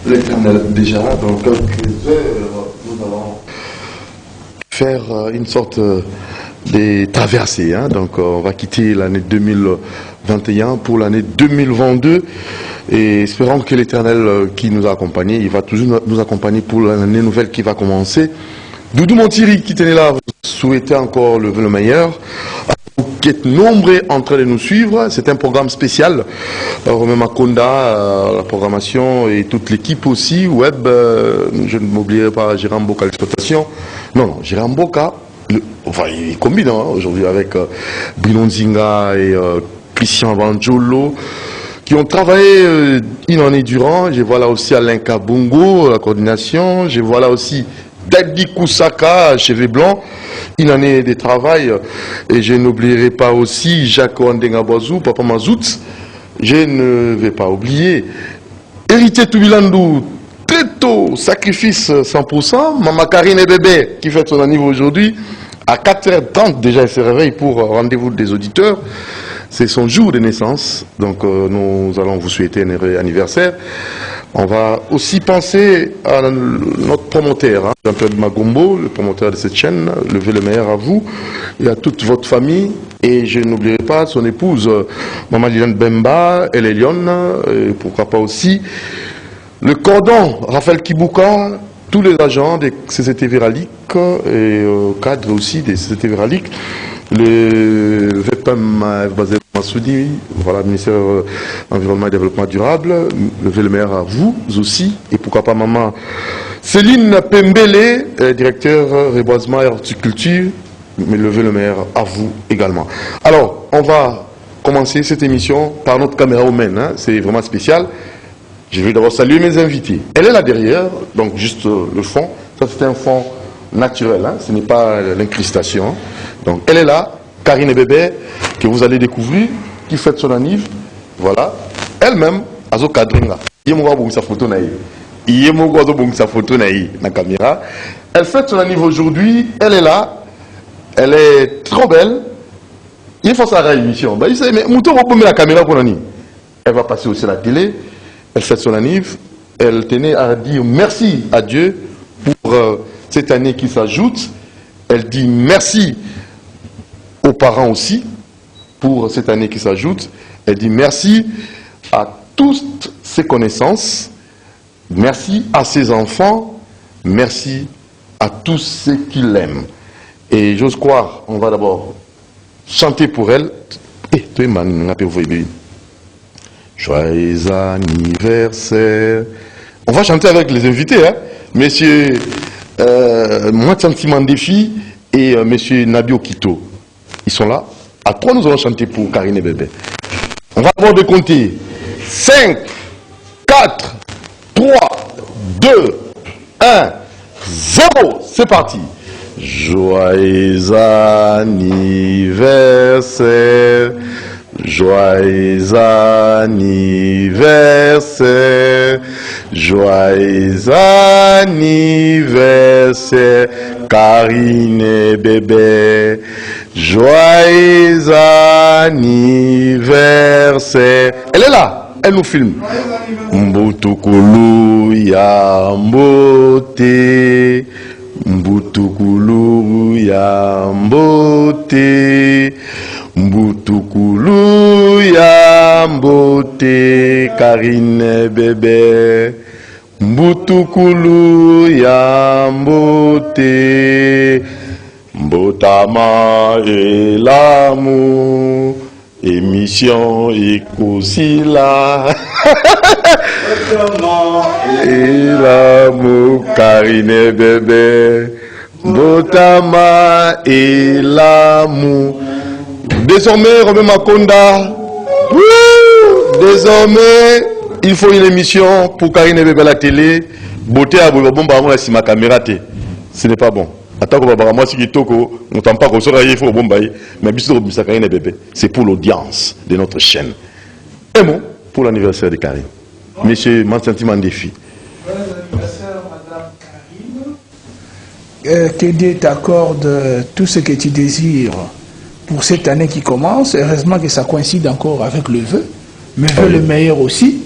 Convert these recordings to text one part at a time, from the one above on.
l'Éternel déjà. Dans quelques heures, nous allons faire une sorte de traversée. Donc on va quitter l'année 2021 pour l'année 2022. Et espérons que l'Éternel qui nous a accompagnés, il va toujours nous accompagner pour l'année nouvelle qui va commencer. Doudou Montiri qui tenait là, vous souhaitez encore le meilleur. Vous qui êtes nombreux en train de nous suivre, c'est un programme spécial. Romain Makonda, la programmation et toute l'équipe aussi, web, je ne m'oublierai pas Jérôme Boka l'exploitation. Non, Jérôme Boka, il combine aujourd'hui avec Bruno Nzinga et Christian Vanjolo, qui ont travaillé une année durant. Je vois là aussi Alain Kabungo, la coordination. Je vois là aussi Daddy Koussaka, cheveux blancs, une année de travail. Et je n'oublierai pas aussi Jacques Wandenga-Boazou, Papa Mazout. Je ne vais pas oublier Héritier Toubilandou, très tôt, sacrifice 100%. Maman Karine et Bébé, qui fête son anniversaire aujourd'hui. À 4h30, déjà, elle se réveille pour rendez-vous des auditeurs. C'est son jour de naissance, donc nous allons vous souhaiter un heureux anniversaire. On va aussi penser à notre promoteur, Jean-Pierre Magombo, le promoteur de cette chaîne. Levez le meilleur à vous et à toute votre famille. Et je n'oublierai pas son épouse, Maman Liliane Bemba, elle est Lyon, et pourquoi pas aussi le cordon, Raphaël Kibouka, tous les agents des CCT Véralique et cadres aussi des CCT Véralique. Le VPM basé à Massoudi, voilà, ministère Environnement et Développement Durable, levez le meilleur à vous aussi, et pourquoi pas maman Céline Pembele, directeur reboisement et horticulture, mais levez le meilleur à vous également. Alors, on va commencer cette émission par notre caméra humaine, c'est vraiment spécial. Je vais d'abord saluer mes invités. Elle est là derrière, donc juste le fond, ça c'est un fond naturel, ce n'est pas l'incrustation. Donc elle est là, Karine Bébé, que vous allez découvrir, qui fête son anniversaire. Voilà. Elle-même, Azo Kadringa. Elle fête son anniversaire aujourd'hui, elle est là, elle est trop belle. Il faut sa réémission. Mais la caméra pour l'année. Elle va passer aussi à la télé, elle fête son anniversaire, elle tenait à dire merci à Dieu pour cette année qui s'ajoute. Elle dit merci aux parents aussi pour cette année qui s'ajoute. Elle dit merci à toutes ses connaissances, merci à ses enfants, merci à tous ceux qui l'aiment. Et j'ose croire, on va d'abord chanter pour elle. Joyeux anniversaire. On va chanter avec les invités, Monsieur Moi Sentiment Défi et Monsieur Nabio Kito. Ils sont là. À 3, nous allons chanter pour Karine et Bébé. On va d'abord décompter. 5, 4, 3, 2, 1, 0. C'est parti. Joyeux anniversaire. Joyeux anniversaire. Joyeux anniversaire. Karine et Bébé. Joyeux anniversaire. Elle est là, elle nous filme. Mbutukulu ya mbote. Mbutukulu ya mbote. Mbutukulu ya mbote. Karine Bébé. Mbutukulu ya mbote. Mbotama et l'amour, émission Ekosila. Et l'amour, Karine Bébé. Mbotama et l'amour. Désormais, Romain Makonda. Désormais, il faut une émission pour Karine Bébé à la télé. Beauté à Boulobomba, si ma caméra t'est. Ce n'est pas bon. Mais c'est pour l'audience de notre chaîne. Un mot pour l'anniversaire de Karine. Monsieur Sentiment Défi. Bon anniversaire, Madame Karine. Que Dieu t'accorde tout ce que tu désires pour cette année qui commence. Heureusement que ça coïncide encore avec le vœu. Mais vœu le meilleur aussi.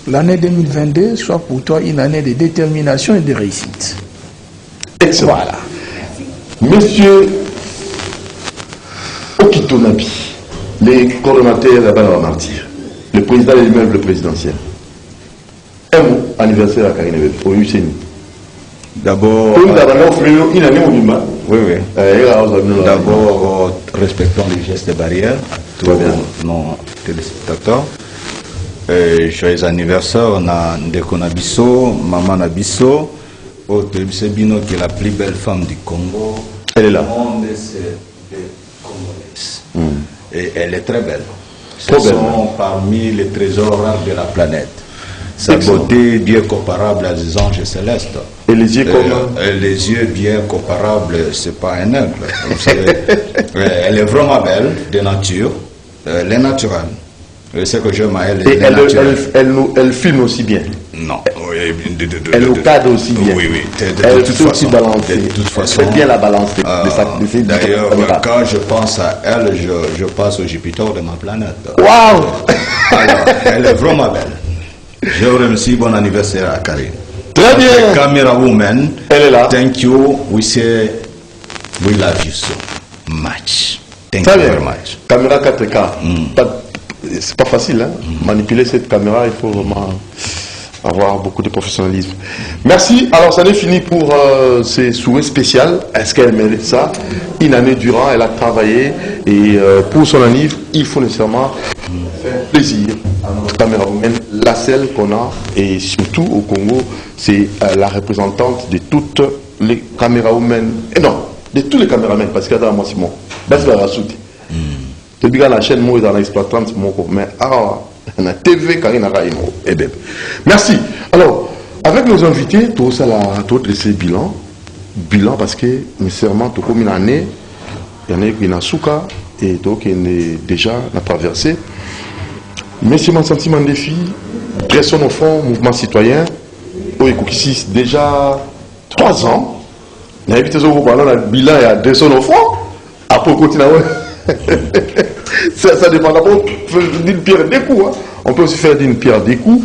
l'année 2022 soit pour toi une année de détermination et de réussite. Excellent. Voilà. Monsieur Okitonabi, les coordonnateurs de la Banque Martyr, le président de l'immeuble présidentiel. Un mot anniversaire à Karine Bébé, au UCN. D'abord, une année au Nima. oui, oui. D'abord, respectons les gestes barrières, tous nos téléspectateurs. Joyeux anniversaire, on a Ndeko Nabiso, Maman Nabiso, Bino qui est la plus belle femme du Congo. Elle est là. Et elle est très belle. Ce sont parmi les trésors rares de la planète. Sa beauté bien comparable à des anges célestes. Et les yeux comme les yeux bien comparables, c'est pas un aigle. Vous savez, elle est vraiment belle de nature. Elle est naturelle. C'est que j'aime à elle. Et elle filme aussi bien. Non. Elle nous cadre aussi bien. Oui, oui. Elle fait aussi balancer. De toute façon. Elle fait bien la balance de ses D'ailleurs, quand je pense à elle, je pense au Jupiter de ma planète. Waouh! Alors, elle est vraiment belle. Je vous remercie. Bon anniversaire à Karine. Très bien. Camera woman. Elle est là. Thank you. We say we love you so much. Thank Très you bien. very much. Caméra 4K. C'est pas facile, hein? Manipuler cette caméra, il faut vraiment avoir beaucoup de professionnalisme. Merci. Alors, ça n'est fini pour ces souhaits spéciaux. Est-ce qu'elle mérite ça? Une année durant, elle a travaillé et pour son anniversaire, il faut nécessairement faire plaisir à notre caméra humaine, la celle qu'on a, et surtout au Congo, c'est la représentante de toutes les caméras humaines, et non, de tous les caméramens, parce qu'il y a dans moi Simon. Parce la rasoute. Tu dis que la chaîne moi dans l'exploitante, mais la TV Karine Raïmo. Merci. Alors, avec nos invités, tout ça là, tout laisser bilan parce que nécessairement tout comme une année, il y en a qui n'a souka et donc il est déjà n'a traversé. Mais c'est mon sentiment de défi. Dressons au fond, mouvement citoyen. Au Ekoukissis, déjà 3 ans. On a évité le bilan et à dressons au fond. Après, on continue. Ça dépend d'abord d'une pierre des coups. Hein. On peut aussi faire d'une pierre des coups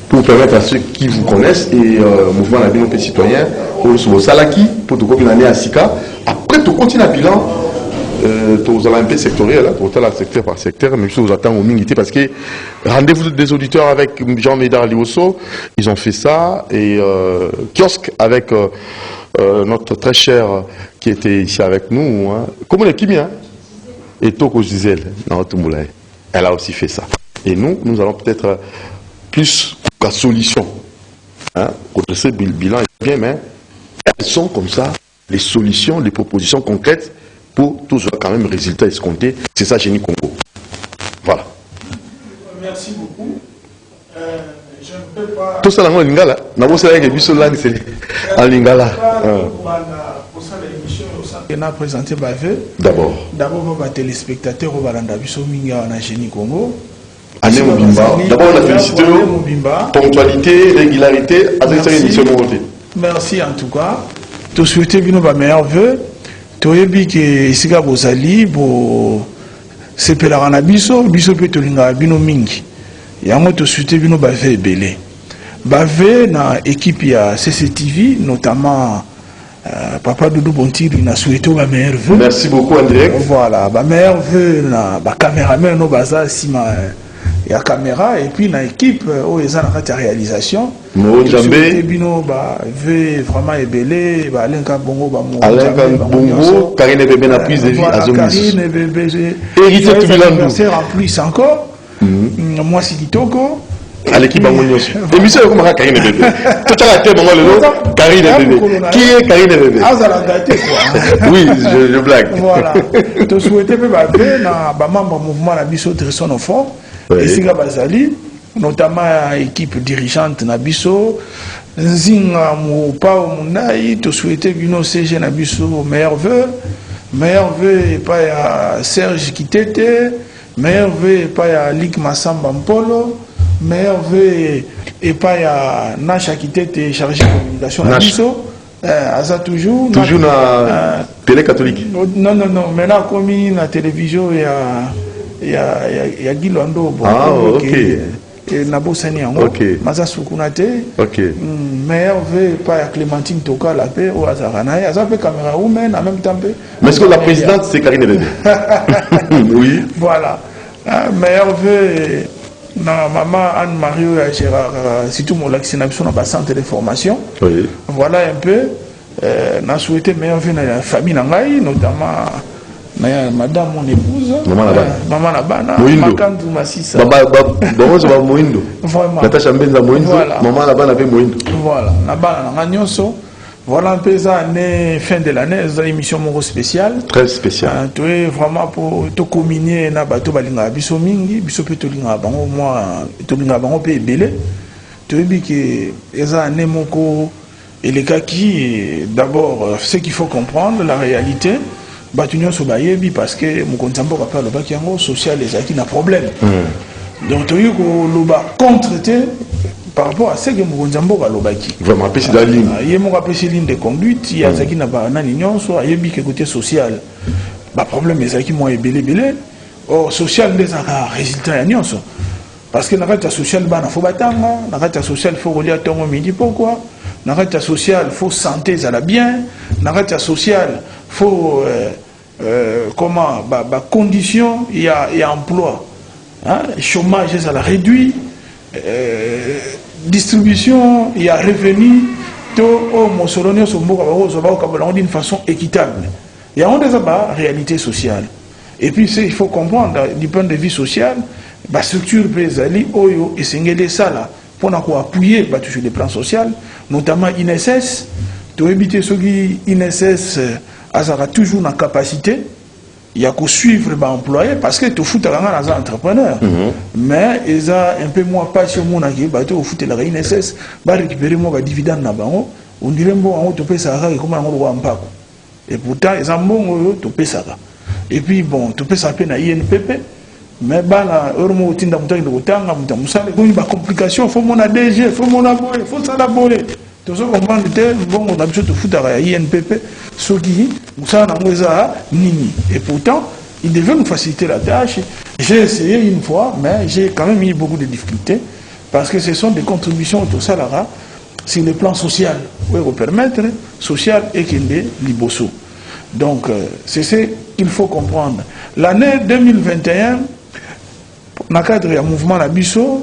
pour permettre à ceux qui vous connaissent et mouvement la vie citoyen au Salaki pour tout comme une année à Sika. Après, tout continue à bilan. Vous allez un peu sectoriel, tout à secteur par secteur, mais je vous attends au Mingité parce que rendez-vous des auditeurs avec Jean Médard Liosso, ils ont fait ça et kiosque avec notre très cher qui était ici avec nous, hein. Comme on est qui hein? Et Toko Gisèle, elle a aussi fait ça. Et nous allons peut-être plus la solution. Hein? Contre ce bilan est bien, mais elles sont comme ça les solutions, les propositions concrètes pour toujours quand même résultat escompté. C'est ça, Génie Congo. Voilà. Merci beaucoup. Je ne peux pas... Tout ça, en lingala. En lingala. On a présenté Bavé. D'abord, les téléspectateurs au Balanda Bisso Minga en Génie Congo. Année Mobimba. D'abord, on a félicité. Ponctualité, régularité, merci en tout cas. Tout souhaiter bien nos meilleurs vœux. Tout yebi que Siga Bozali, c'est Pelarana Bisso, Bisso Petolinga, Bino Mingi. Yango tout souhaiter bien nos Bavé belé. Bavé na équipe ya CCTV, notamment Papa Doudou Bontiri na souhaité ma meilleure vœu. Merci beaucoup André. Voilà, ma meilleure vœu na ba caméraman no baza sima ya caméra et puis na équipe où ils ont la réalisation. Mo Njambé bino ba vœu vraiment ébélé, ba Alenka Bongo ba mo. Alenka Bongo, Karine Bébé na prise de vie à Zomis. Karine Bébé, héritier tout bilan. En plus encore. Moi c'est Kitoko. À l'équipe Bangonios. Émission comme Karine Bébé. Tout à la tête Bango Karine Bébé. Qui est Karine Bébé? Ah, vous allez gâter quoi. Oui, je blague. Voilà. Tu souhaitais que ba membre mouvement la biso Tresson au fond. Et Siga Bazali, notamment équipe dirigeante Nabiso, Zinga Moupao Mounai, tu souhaitais que CG Nabiso meilleur vœu et pas à Serge Kitete, meilleur vœu et pas à Lik Massamba Mpolo, meilleur vœu et pas à Nacha Kitete chargé de communication Nabiso. Aza toujours na télé catholique. Non, maintenant comme la télévision il y a Guilando. Ah, ok. et Nabo Seniango. Ok. Maza Sukunate. Ok. Meilleur veut pas Clémentine Toka la paix ou Azaranaï. Azapé caméra woman en même temps. Mais est-ce que la présidente c'est Karine Bébé? Oui. Voilà. Meilleur veut na maman Anne-Marie Gérard, surtout mon vaccination dans le centre de formation. Oui. Voilà un peu. On a souhaité meilleur vœu dans la famille Nangaï, notamment madame mon épouse. Maman Labana. Makandu Massissa. Bon, c'est Moindo. Vraiment. Natacha Mbenza Moindo. Maman Labana avec Moindo. Voilà. Labana Nanganyoso. Voilà un peu ça, fin de l'année, c'est une émission spéciale. Très spéciale. Tu es vraiment pour te combiner na bato balinga biso mingi, biso pe to linga bango moi to linga bango pe belé. Tu es dit que eza année moko et les cas qui d'abord ce qu'il faut comprendre la réalité, batunyo so bayebi parce que mon kontambo va faire le bac yango social les qui n'a problème. Donc tu es ko loba contre par rapport à ce que Mougonzambo va l'obaki. Vraiment, apprécier la ligne. Il y a une ligne de conduite, il y a qui n'a pas un union, soit il y a côté social. Le problème est qui moi est belé. Or, social, les résultats à union. Parce que dans la social, il faut batanga, dans la social, il faut relier à ton midi. Pourquoi? Dans la social, il faut santé, ça va bien. Dans la social, il faut comment? Conditions, il y a emploi. Chômage, ça la réduit. Distribution, il y a revenu, d'une façon équitable. Il y a une réalité sociale. Et puis, il faut comprendre, du point de vue social, la structure présali, Oyo et Sengele Sala, pour appuyer sur le plan social, notamment INSS, pour éviter ce qui INSS a toujours la capacité. Il y a qu'à suivre les employés parce que tu fous les entrepreneurs. Mais ils ont un peu moins passion qui au foot la INSS, va récupérer moins de dividendes là-bas. On dirait bon, tu payes ça comme un roi en paco. Et pourtant, ils ont bon, tu payes ça. Et puis bon, tu payes ça peine à INPP. Mais bah heureusement, tu n'as pas de temps, tu n'as pas de complications. Faut mon ADG, faut mon abonné, faut ça l'abonner. Tout ça comprend bon, on a besoin de foutre à INPP, ce qui, ça n'a nini. Et pourtant, il devait nous faciliter la tâche. J'ai essayé une fois, mais j'ai quand même eu beaucoup de difficultés, parce que ce sont des contributions au salariat sur le plan social, pour permettre social et qu'il est liboso. Donc, c'est ce qu'il faut comprendre. L'année 2021, dans le cadre du mouvement Nabiso,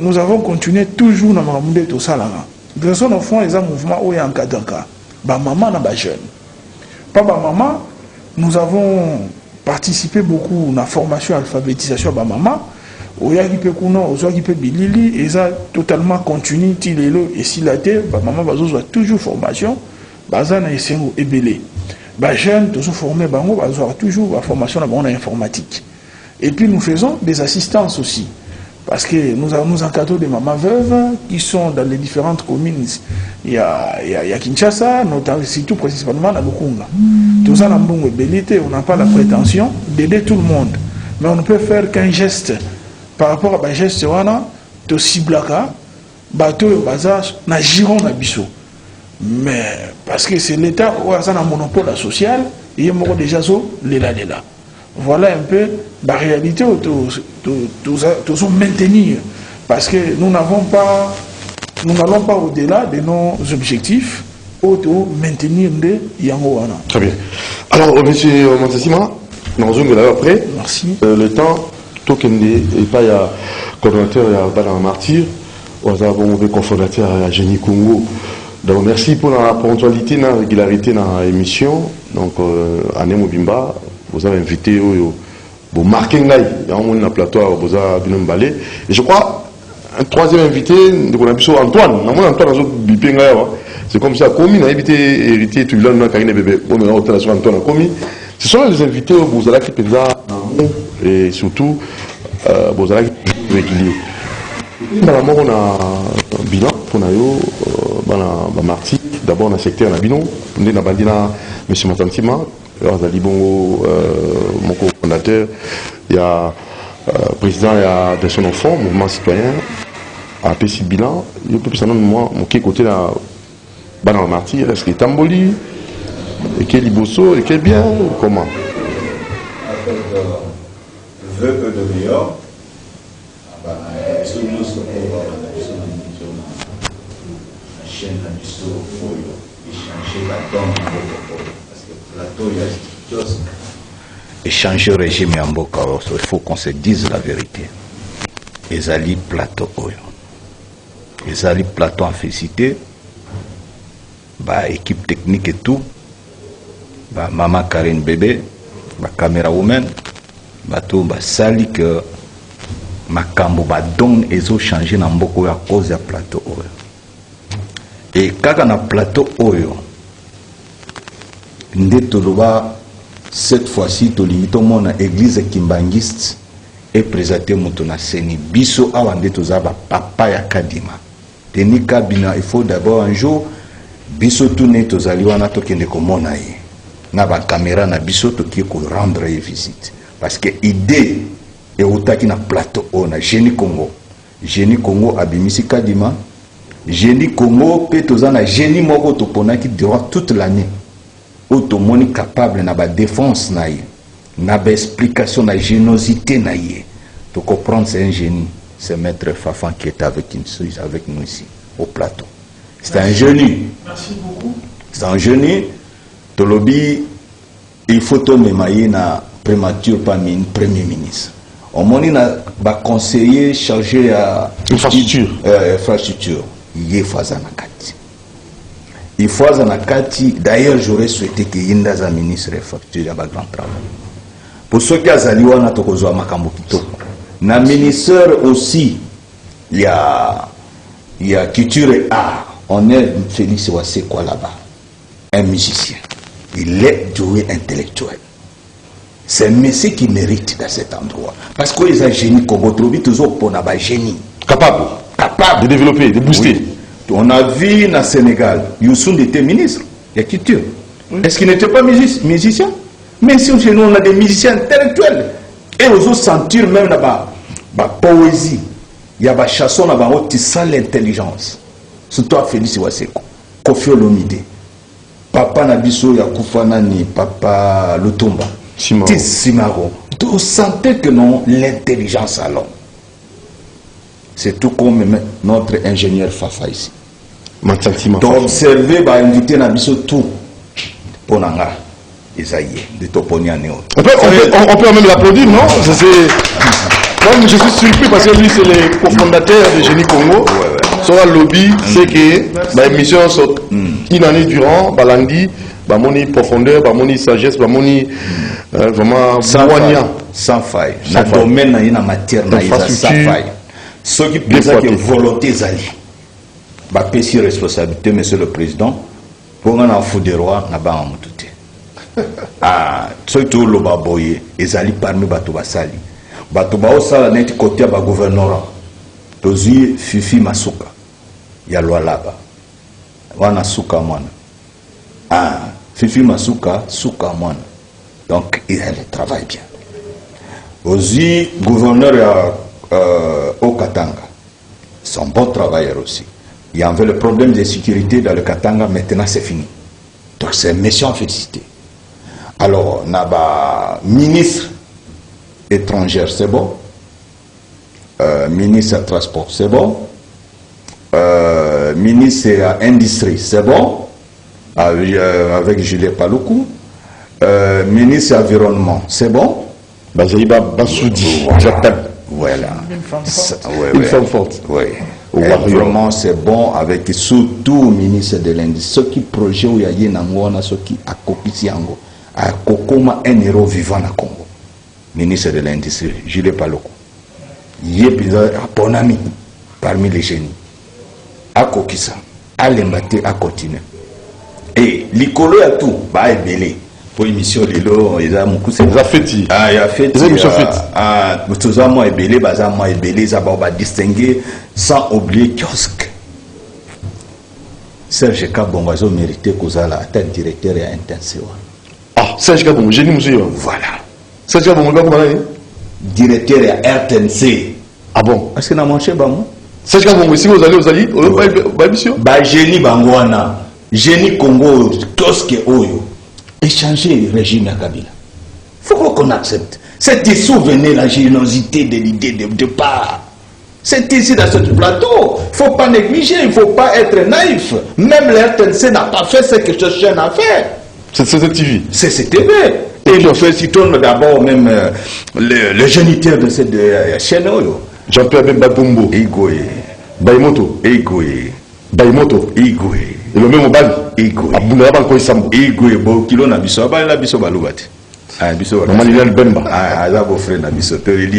nous avons continué toujours dans le monde au salariat. De toute façon, au fond, il y a un mouvement où il y a un cadre. Maman n'a pas jeune. Pas maman, nous avons participé beaucoup à la formation et l'alphabétisation de maman. Où il y a qui peut bilili, et ça totalement continue, et si la terre, maman va toujours formation, bazana et sengo et belé. Jeune, toujours formé, toujours la formation en informatique. Et puis nous faisons des assistances aussi. Parce que nous encadrons des mamans veuves qui sont dans les différentes communes. Il y a Kinshasa, notamment, surtout principalement à Lukunga. Tout ça, on n'a pas la prétention d'aider tout le monde. Mais on ne peut faire qu'un geste. Par rapport à un geste, on a de ciblaka, bateau, bazar, na giron na biso. Mais parce que c'est l'État qui a un monopole social, il y a déjà ça, là. Voilà un peu la réalité où nous maintenir. Parce que nous n'allons pas au-delà de nos objectifs, auto maintenir de Yangoana. Très bien. Alors, monsieur Montassima, nous allons après. Merci. Le temps, Tokende, et pas il y a coordonnateur, il y a Bala Martyr, on a un cofondateur à Génie Congo. Donc, merci pour la ponctualité, la régularité dans l'émission. Donc, Anne Mobimba, vous avez invité au marquing on a plateau vous avez bien emballé et je crois un troisième invité on a vu Antoine c'est comme ça commis a invité héritier tout le monde Karine Bébé on a relation Antoine a commis ce sont les invités vous allez qui et surtout vous allez régulier dans la mort on a un bilan pour nayo Marty d'abord dans le secteur na bilan on est dans bandina monsieur Matantima mon cofondateur, il y a président de son enfant, mouvement citoyen, à PC Bilan, il peut savoir moi, mon côté là, Banan Marty, est-ce qu'il est Tamboli, et qu'il est Bosso, et qu'il est bien, comment? Vœux de meilleur, chaîne la biseau oyo échanger la donne parce que plateau il y a kiosque échanger régime ya mboka il faut qu'on se dise la vérité. Ezali plateau oyo ezali plateau en félicité ba équipe technique et tout ba maman Karine bébé ba caméra woman ba tout ba sali que makambo ba don ezo changer na mboko ya cause ya plateau oyo et kaka na plateau oyo nde toloba cette fois-ci tolingi tomona église kimbangiste et présenté moto na seni biso awa nde toza ba papa ya kadima Denis Kabina. Il faut d'abord un jour biso tune tozali wana tokende komona ye na ba caméra na biso toki ko rendre visite parce que idée et utaki na plateau on Génie Congo abimisi kadima Génie Congo pe tozana génie moko toponaki durant toute l'année automoni capable na ba défense na ye na ba explication na génosité na ye to comprendre c'est un génie. C'est Maître Fafan qui est avec nous ici, au plateau. C'est un génie. Merci beaucoup. C'est un génie. Tolobi, il faut tomber na prémature parmi un premier ministre. On m'a conseiller chargé à infrastructure. Il faut Zanakati. Il faut Zanakati. D'ailleurs, j'aurais souhaité qu'il y ait un ministre de l'infrastructure y a un grand travail. Pour ceux qui ont Zaliwana Tokozo Makambo Kitoko. Na ministère aussi, il y a culture et art. On est Félix Waseko là-bas, un musicien. Il est doué intellectuel. C'est un monsieur qui mérite dans cet endroit. Parce que les génies Congo trouvent toujours pour un génie. Capable de développer, de booster. Oui. On a vu dans le Sénégal, Youssou était ministre, il y a culture. Oui. Est-ce qu'il n'était pas musicien? Mais si chez nous on a des musiciens intellectuels. Et aux autres sentir même là-bas, la poésie, il y a des chansons là-bas où tu sens l'intelligence. Surtout à Félix Waseko, Kofi Olomide, Papa Nabiso Yakoufanani, Papa Lutumba, Simaro. Tu sentais que non, l'intelligence à l'homme. C'est tout comme notre ingénieur Fafa ici. Tu as observé, invité Nabiso tout. Ponanga. De Toponiane. On peut même l'applaudir, non? Moi, je suis surpris parce que lui, c'est le cofondateur de Génie Congo. Sur le lobby, c'est que l'émission, une année durant, Balandi, Bamoni profondeur, Bamoni sagesse, Bamoni vraiment sans faille. Dans le domaine, il y a matière, sans faille. Ceux qui pensent que volonté Zali, Bapesi responsabilité, monsieur le président, pour qu'on en fout des rois, n'a pas en tout. Ah, surtout le baboye, ils allaient parmi bateau basali. Bateau basala net côté ba gouvernorat. Tozi Fifi Masuka. Ya loi là-bas. Wana suka mwana. Ah, Fifi Masuka suka mwana. Donc il travaille bien. Ozi gouverneur au Katanga. Son bon travailleur aussi. Il y avait le problème de sécurité dans le Katanga, maintenant c'est fini. Donc c'est une mission à féliciter. Alors, naba ministre étrangère, c'est bon. Ministre transport, c'est bon. Ministre industrie, c'est bon. Avec Julien Paloukou. Ministre environnement, c'est bon. Bazaïba Bassoudi, voilà. Une femme forte. Oui. Environnement, c'est bon avec surtout ministre de l'industrie. Ce qui projet où il y a ce qui a copié à Kokoma un héros vivant à Congo. Ministre de l'industrie, Julien Paloukou. Il est bon ami parmi les génies. À Kokisa, à l'embâter, à continuer. Et l'icolo a tout, bah, est belé. Pour l'émission Lilo, ils ont beaucoup de fêtes. Ah, il y a fêtes. Ils ont fêtes. Ah, tout ça, moi, est belé, bazar, moi, est belé, ça va distinguer sans oublier kiosque. Serge Kabongazo méritait qu'on a la tête directeur et intensive. Ah, Serge Kabongo, génie, monsieur. Voilà. Serge Kabongo, comment est directeur et RTNC. Ah bon? Est-ce que vous avez manché, Bamou? Serge Kabongo, si vous allez, monsieur? Bah, génie Bangwana, génie Congo, kiosque Oyo. Échanger le régime à Kabila. Il faut qu'on accepte. C'est des souvenirs, la générosité de l'idée de départ. C'est ici dans ce plateau. Il ne faut pas négliger, il ne faut pas être naïf. Même la RTNC n'a pas fait ce que ce chaîne a fait. C'est CCTV. C'est CCTV. Et nous félicitons d'abord même le géniteur de cette chaîne. Jean-Pierre Bemba Bombo. Igoué. Baimoto. Igoué. Baimoto. Igoué. Et le même au Bali. Igoué. Abuna Banko Isambo. Igoué. Bon, kilo na biso. Abana la biso balubati. Manilian Bemba.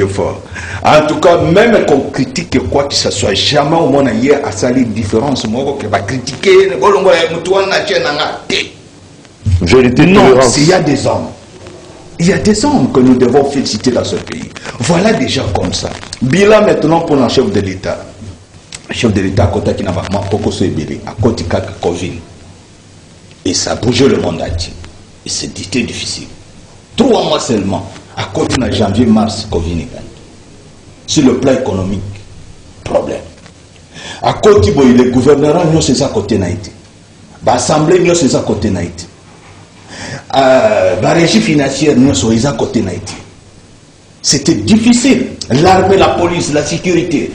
Fort. En tout cas, même qu'on critique quoi que ce soit, jamais au monde hier à salir différence. Moi, qui va critiquer, vérité, non, tolérance. il y a des hommes. Il y a des hommes que nous devons féliciter dans ce pays. Voilà des gens comme ça. Bilan maintenant pour un chef de l'État. Chef de l'État à côté qui n'a pas à côté de Covid. Et ça a bougé le monde entier. Et c'était difficile. 3 mois seulement, à côté de janvier, mars, Covid. Sur le plan économique, problème. À côté, les gouverneurs, nous sommes à côté d'Haïti. L'Assemblée, nous sommes à côté d'Haïti. La régie financière, nous sommes à côté d'Haïti. C'était difficile. L'armée, la police, la sécurité,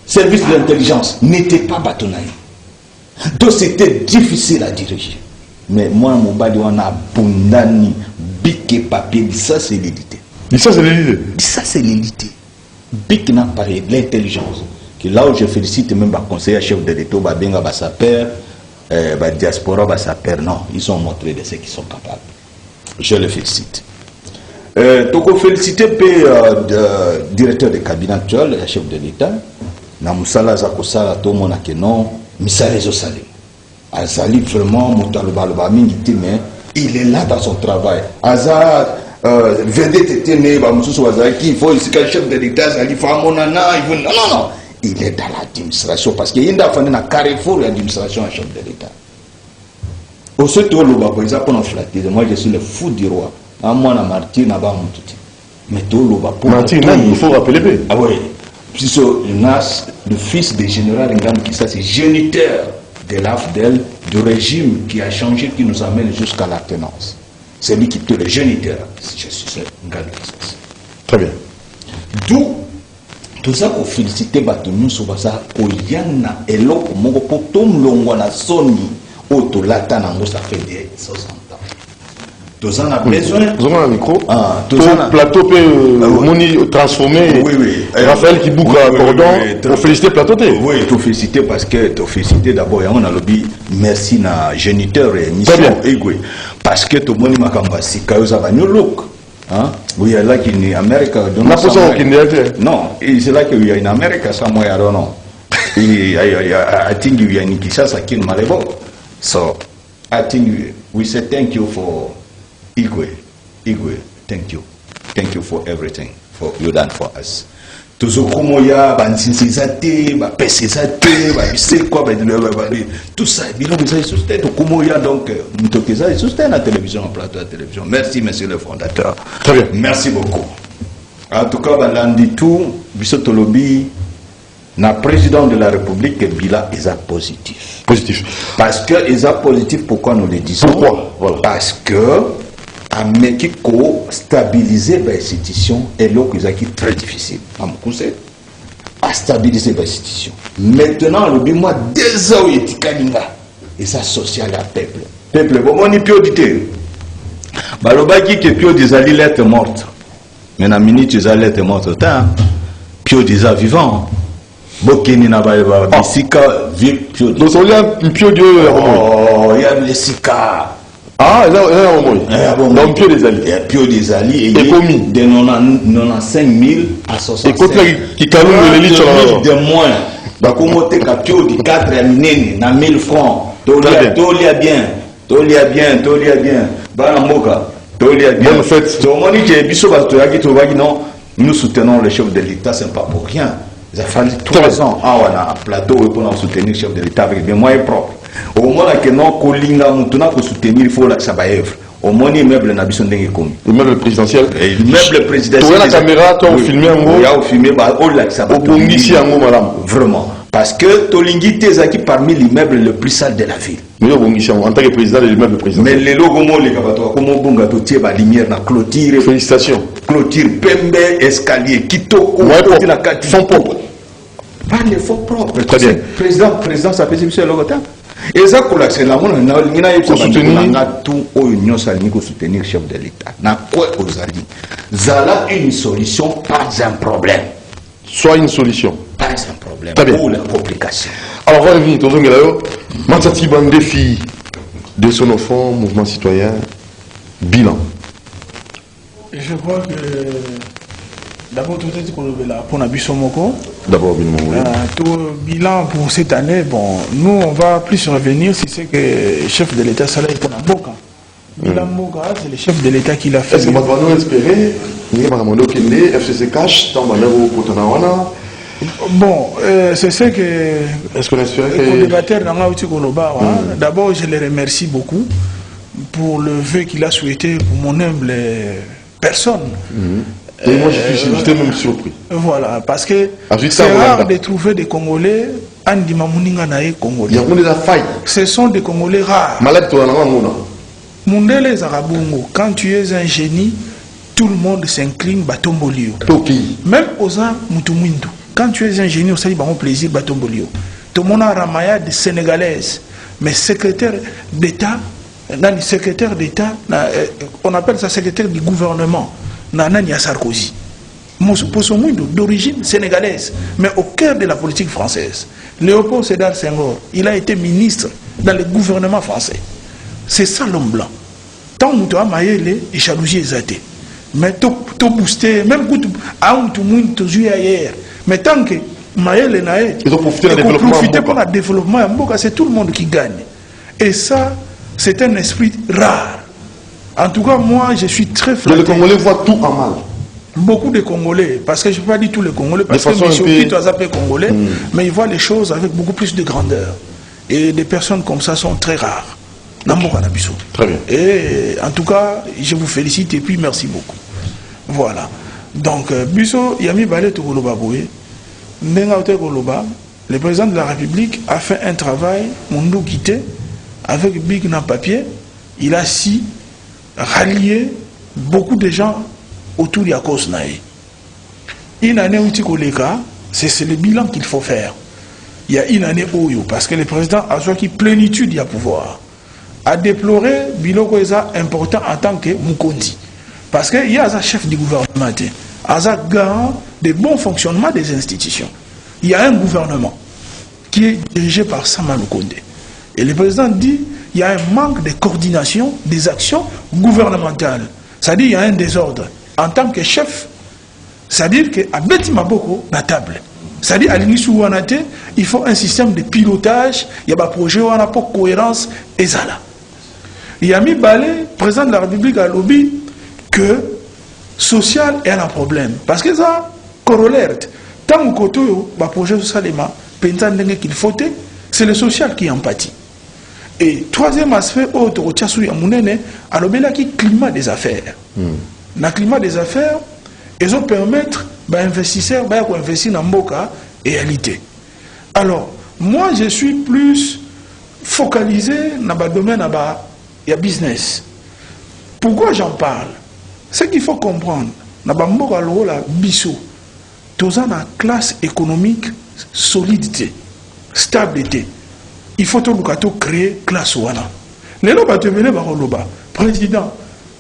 service de l'intelligence n'étaient pas bâtonnés. Donc c'était difficile à diriger. Mais moi, mon badi, on a bundani, bic et papier, ça c'est l'élité. Ça c'est l'élité. Ça c'est l'élité. Bic n'a pas l'intelligence. Là où je félicite même le conseiller chef de l'État, Benga Bassaper, diaspora Bassaper, non, ils ont montré de ce qu'ils sont capables. Je le félicite. Donc, féliciter le directeur de cabinet actuel, le chef de l'État, Namusala Zakosala, tout le monde a que non, Misalezo Salim. Azali vraiment, mais il est là dans son travail. Azar, vedette était né, il faut le chef de l'État, il faut monana, il faut. Non. Il est dans l'administration parce qu'il y a un carrefour de l'administration à chef de l'État. Au secteur le bas, ils ont flatté. Moi, je suis le fou du roi. À moi, la Martine, n'a pas mon tout. Mais tout le bas pour. Martine, il faut rappeler. Ah oui. Puis le fils du général Ngam Kissa, c'est géniteur de l'AFDEL, du régime qui a changé, qui nous amène jusqu'à la tenance. C'est lui qui est le géniteur. Je suis Ngam Kissa. Très bien. D'où tout ça qu'on félicite Batounou sur ça, Oyana et l'autre, mon potom l'ongwana soni, auto latana, ça fait des 60 ans. Tout ça, on a besoin. Vous avez un micro. Tout plateau peut moni transformé. Oui. Raphaël qui boucle à cordon. Pour féliciter plateau. Oui, tout féliciter parce que tout féliciter d'abord, on a lobby merci na géniteur et mission. Parce que tout le monde m'a dit si Kayosa va nous look. We are like in America. No, it's like we are in America somewhere, I don't know. I think we are in Kinshasa, in Malebo. So, I think we say thank you for Igwe, thank you. Thank you for everything for you done for us. Tozokomoya, Bansinsizate, Pesizate, tout ça, ils soutiennent Tokomoya, donc, ils soutiennent la télévision, en plateau de télévision. Merci, monsieur le fondateur. Très bien. Merci beaucoup. En tout cas, lundi tout, Bissotolobi, na président de la République, Bila, est positif. Positif. Parce que est positif, pourquoi nous le disons? Pourquoi? Voilà. Parce que, à Mexico, stabiliser l'institution est là qui est très difficile. À mon conseil, à stabiliser l'institution. Maintenant, le mois 2 ans, il et ça social à peuple. Peuple, bon, on est plus audité. Balobaki qui est plus des alliés lettres mortes. Mais dans la minute, les alliés lettres mortes, plus des vivants. Bokeni na ba bisika vieux pio. Donc on y a un pio de oh, il y a les sika. Ah, là on donc pio des alliés. Il y a pio des alliés et commis de 95 000 à 65 000. Et côté qui calme les lits de moins. Ba komote ka pio di 4 ya minene na 1000 francs. Tolia bien. Ba mboka. Tolia bien. Bonne fête. To moni ke biso ba to yaki to bagi non. Nous soutenons le chef de l'État, c'est pas pour rien. Il a fallu 3 ans à un plateau pour soutenir le chef de l'État avec des moyens propres. Au moins que non, pour soutenir, il faut que ça va œuvre. Au moins, l'immeuble n'a pas de commis. L'immeuble présidentiel. L'immeuble présidentiel. Tu as la caméra, tu as filmé un mot. Tu as filmé, ça va. Vraiment. Parce que Tolingi Tezaki parmi l'immeuble le plus sale de la ville. Mais en tant que président de l'immeuble présidentiel. Mais les logos, les gabatois, comme on a tout la lumière, la clôture. Félicitations. Clôture, Pembe, escalier, Kitoko, fonds propres. par les fonds propres. Très bien. Président, ça fait c'est le retard. Et ça, c'est la monnaie. On a soutenir le chef de l'État. Na quoi aujourd'hui? Zala une solution, pas un problème. Soit une solution. Pas un problème. Très bien. Pour la complication. Alors, voilà, vite, on Matsati ban défi de son enfant, mouvement citoyen, bilan. Je crois que d'abord tout est pour Nabiso Moko. D'abord, bilan. Tout bilan pour cette année, bon, nous on va plus revenir si c'est que le chef de l'État Salah est pour Naboka. Bilan Moka, c'est le chef de l'État qui l'a fait. Est-ce que nous espérer, FCC cash, dans bon, c'est ce que. Est-ce qu'on espérait que. Le débatteur d'abord, je les remercie beaucoup pour le vœu qu'il a souhaité pour mon humble personne. Et moi, j'étais même surpris. Voilà, parce que c'est rare de trouver des Congolais. Il y a des failles. Ce sont des Congolais rares. Mundele Zarabongo, quand tu es un génie, tout le monde s'incline Batombolio. Même aux ans Mutumindu, quand tu es un génie, on s'est dit bon plaisir Batombolio. Tout le monde a ramayade sénégalaise, mais secrétaire d'État, on appelle ça secrétaire du gouvernement, Nania Sarkozy. Posomundo, d'origine sénégalaise, mais au cœur de la politique française. Léopold Sédar Senghor, il a été ministre dans le gouvernement français. C'est ça l'homme blanc. Tant que tu as maillé, il jalousie exaté. Mais tu boosté, même quand tu as ailleurs. Mais tant que maillé, ils ont profité pour le développement, c'est tout le monde qui gagne. Et ça, c'est un esprit rare. En tout cas, moi, je suis très flatté. Les Congolais voient tout en mal. Beaucoup de Congolais, parce que je ne peux pas dire tous les Congolais, parce que M. Congolais, mais ils voient les choses avec beaucoup plus de grandeur. Et des personnes comme ça sont très rares. Très bien. Et en tout cas, je vous félicite et puis merci beaucoup. Voilà. Donc, Bisso Yami Balé Togoloba Boué, le président de la République a fait un travail, Moundou Guité, avec Big Nam Papier. Il a si rallié beaucoup de gens autour de la cause naïe. Une année où c'est le bilan qu'il faut faire. Il y a une année où, parce que le président a choisi plénitude du pouvoir, a déploré Biloko Eza important en tant que Mukondi. Parce qu'il y a un chef du gouvernement, un garant des bons fonctionnements des institutions. Il y a un gouvernement qui est dirigé par Samalou Kondé. Et le président dit qu'il y a un manque de coordination des actions gouvernementales. C'est-à-dire qu'il y a un désordre. En tant que chef, c'est-à-dire qu'à Beti Maboko, la table. C'est-à-dire, à l'initie il faut un système de pilotage, il y a un projet, on a pour cohérence, et ça là. Il y a mis Balé, président de la République, à lobby, que social est un problème. Parce que ça, corollaire, tant que le projet social est qu'il faut, c'est le social qui empathie. Et troisième aspect, autre, à l'obéla qui climat des affaires. Dans le climat des affaires, ils ont permettre aux investisseurs d'investir dans Mboka et réalité. Alors, moi, je suis plus focalisé dans le domaine de business. Pourquoi j'en parle? Ce qu'il faut comprendre, dans le Mboka, Bisso, tous ont une classe économique solidité, stabilité. Il faut tout créer classe wana. Les loba te venez par le président,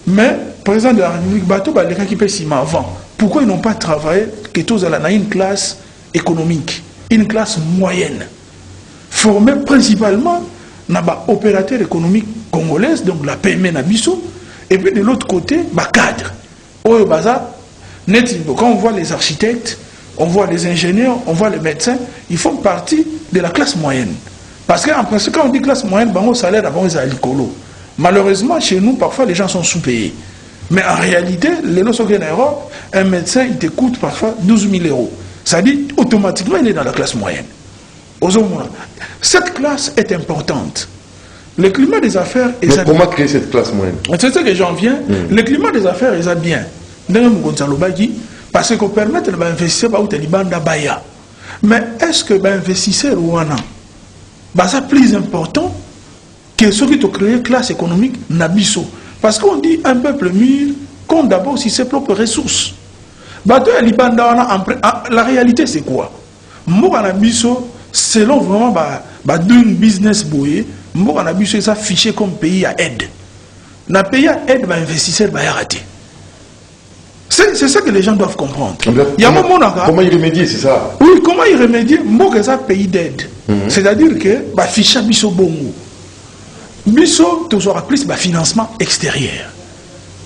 mais président de la République, bateau les gens qui paient si avant. Pourquoi ils n'ont pas travaillé que tous dans une classe économique, une classe moyenne, formée principalement dans les opérateurs économiques congolais, donc la PME Nabiso, et puis de l'autre côté, les cadres. Quand on voit les architectes, on voit les ingénieurs, on voit les médecins, ils font partie de la classe moyenne. Parce qu'en principe, quand on dit classe moyenne, le salaire d'abord est à l'icolo. Malheureusement, chez nous, parfois, les gens sont sous-payés. Mais en réalité, les lois en Europe, un médecin, il te coûte parfois 12 000 euros. Ça dit, automatiquement, il est dans la classe moyenne. Cette classe est importante. Le climat des affaires... Mais comment créer cette classe moyenne? C'est ça que j'en viens. Le climat des affaires est bien. Parce qu'on permet d'investir où tu as. Mais est-ce que l'investisseur ou un c'est plus important que ceux qui ont créé une classe économique Nabiso? Parce qu'on dit un peuple mûr compte d'abord sur ses propres ressources. La réalité c'est quoi? mboka na biso selon vraiment doing business boye mboka na biso ça affiché comme pays à aide na pays à aide investisseur ba raté. C'est ça que les gens doivent comprendre. Il y a un moment comment y remédier, c'est ça? Oui, comment y remédier? Mboka ça pays d'aide. C'est-à-dire que ba ficha biso bongo. Biso tu auras plus ba financement extérieur.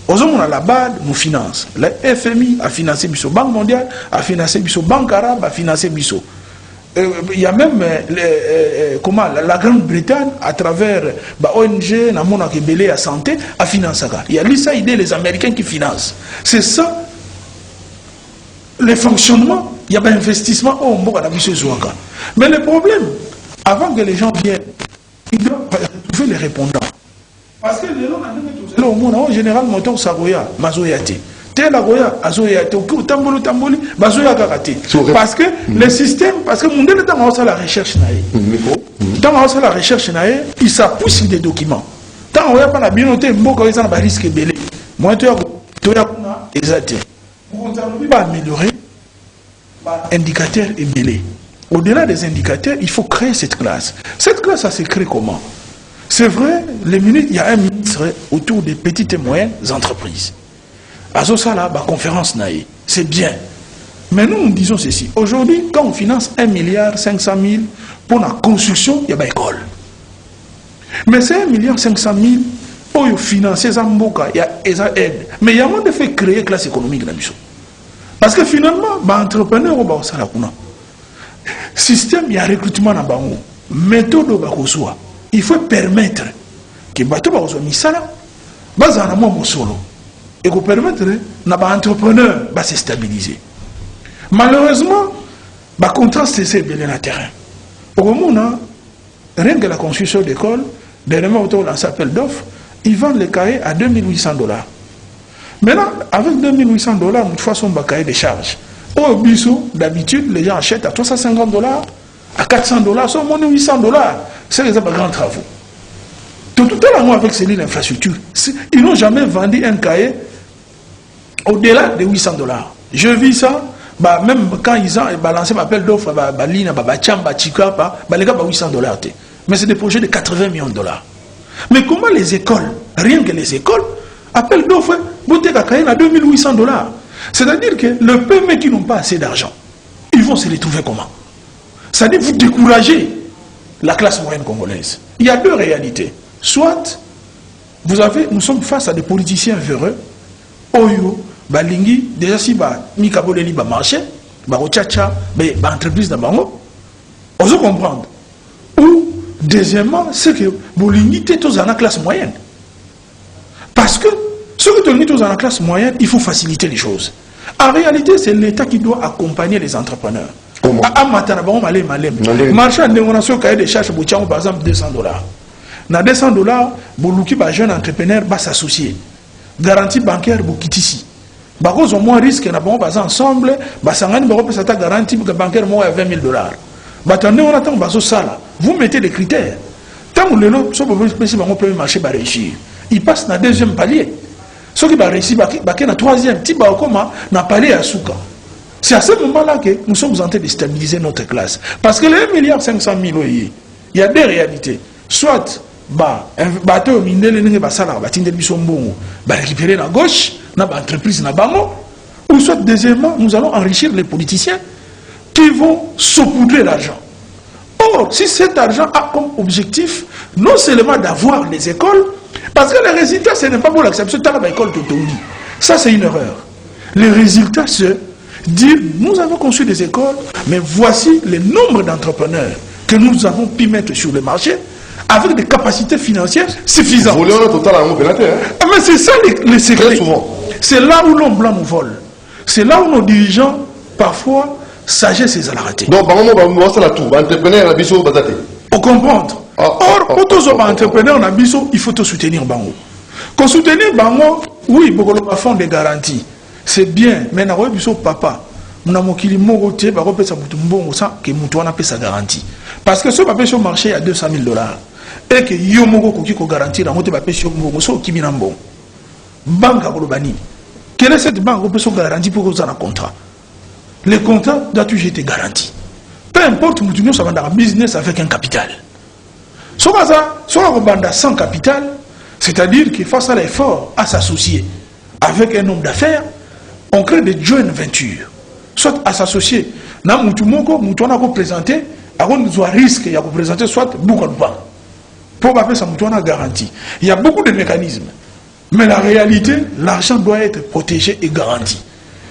Aujourd'hui, on a la BAD, nous finance. La FMI a financé Bisso. Banque mondiale a financé Bisso. Banque arabe a financé Bisso. Il y a même la Grande-Bretagne, à travers ONG, Namona Kebele à santé, a financé ça. Il y a l'ISAID, les Américains qui financent. C'est ça, le fonctionnement. Il y a un investissement. Oh, on va mais le problème, avant que les gens viennent, ils doivent trouver les répondants. Parce que les gens, en général, moteur Sagoya, Mazoyate. Tel Agoya, Azoyate, Tamboli, Tamboli, Mazoya Karate. Parce que le système, parce que mon temps on la recherche, tant on la recherche, il s'appousse des documents. Tant on n'a pas la bien noté, beaucoup de risque belé. Moi, tu as exacté. On va améliorer indicateur et belé. Au-delà des indicateurs, il faut créer cette classe. Cette classe, ça s'est créé comment? C'est vrai, il y a un ministre autour des petites et moyennes entreprises. À Zosala, la conférence naïe, c'est bien. Mais nous disons ceci. Aujourd'hui, quand on finance 1,5 milliard pour la construction, il y a une école. Mais c'est 1,5 milliard pour financer Zamboka, il y a des aides. Mais il y a moins de fait créer une classe économique dans le parce que finalement, les entrepreneurs ont un système, il y a recrutement dans le méthode de Bakosua. Il faut permettre que les bateaux soient mis ça, et qu'on permette que les entrepreneurs se stabiliser. Malheureusement, le contraste c'est bien dans le terrain. Au moment, rien que la construction d'école, dernièrement, on s'appelle d'offres, ils vendent les cahiers à $2,800. Maintenant, avec $2,800, une fois son cahier de charges. Au biseau, d'habitude, les gens achètent à $350, à $400, sont monnaie $800. C'est les grands travaux. Tout à l'heure, avec ces lignes d'infrastructure, ils n'ont jamais vendu un cahier au-delà de $800. Je vis ça, même quand ils ont balancé l'appel d'offres, les gars, $800. Mais c'est des projets de $80 millions. Mais comment les écoles, rien que les écoles, appel d'offres, bouteille à cahier à $2,800. C'est-à-dire que le PME qui n'ont pas assez d'argent, ils vont se les trouver comment? C'est-à-dire vous découragez la classe moyenne congolaise. Il y a deux réalités. Soit, nous sommes face à des politiciens véreux, Oyo, Balingi, déjà si Mikaboleli va marcher, Barochacha, entreprise de Bango, on se comprendre. Ou, deuxièmement, c'est que Bolingi est tous dans la classe moyenne. Parce que, ceux qui sont tous dans la classe moyenne, il faut faciliter les choses. En réalité, c'est l'État qui doit accompagner les entrepreneurs. Comment? Marché à démonstration cahier de charges, par exemple, $200. Dans $200, Boluki, un jeune entrepreneur, va s'associer. Garantie bancaire, Bokitisi. Par contre, au moins risque, par exemple, ensemble, garantie bancaire, à $20,000. Attendez, on attend, vous mettez des critères. Tant que le lot, le marché va réussir. Il passe dans le deuxième palier. Ceux qui vont réussir, dans le troisième, dans le palier à Souka. C'est à ce moment-là que nous sommes en train de stabiliser notre classe. Parce que les 1,5 milliard, il y a deux réalités. Soit, un bateau récupérer à gauche, dans l'entreprise, ou soit, deuxièmement, nous allons enrichir les politiciens qui vont saupoudrer l'argent. Or, si cet argent a comme objectif, non seulement d'avoir les écoles, parce que les résultats, ce n'est pas pour l'acceptation de l'école de Tongi. Ça, c'est une erreur. Les résultats, c'est dire, nous avons conçu des écoles, mais voici le nombre d'entrepreneurs que nous avons pu mettre sur le marché avec des capacités financières suffisantes. Mais c'est ça le secret. C'est là où l'homme blanc nous vole. C'est là où nos dirigeants, parfois, sagesse et ratés. Donc, par exemple, entrepreneur, on comprend. Or, pour tous les entrepreneurs, il faut soutenir Bango. Quand soutenir Bango, oui, il faut fond de garantie. C'est bien, mais na papa, on a mokili mogote, ba repesa mutu mbongo ça que mutu wana pesa garantie. Parce que ce papier sur marché à $200,000 et que yo mogo koki ko garantir na moto ba pesa mbongo so kimina mbongo. Banque kolobani. Quelle est cette banque pesa garantie pour que ça un contrat? Le contrat doit toujours être garanti. peu importe où ça va dans un business avec un capital. Soit on sans capital, c'est-à-dire qu'il fasse l'effort à s'associer avec un homme d'affaires, on crée des joint ventures. Soit à s'associer, na mutumoko, mutona ko présenter, avant nous avoir risque, il y a présenter soit beaucoup de banques. Pour faire ça, mutona garantie. Il y a beaucoup de mécanismes. Mais la réalité, l'argent doit être protégé et garanti.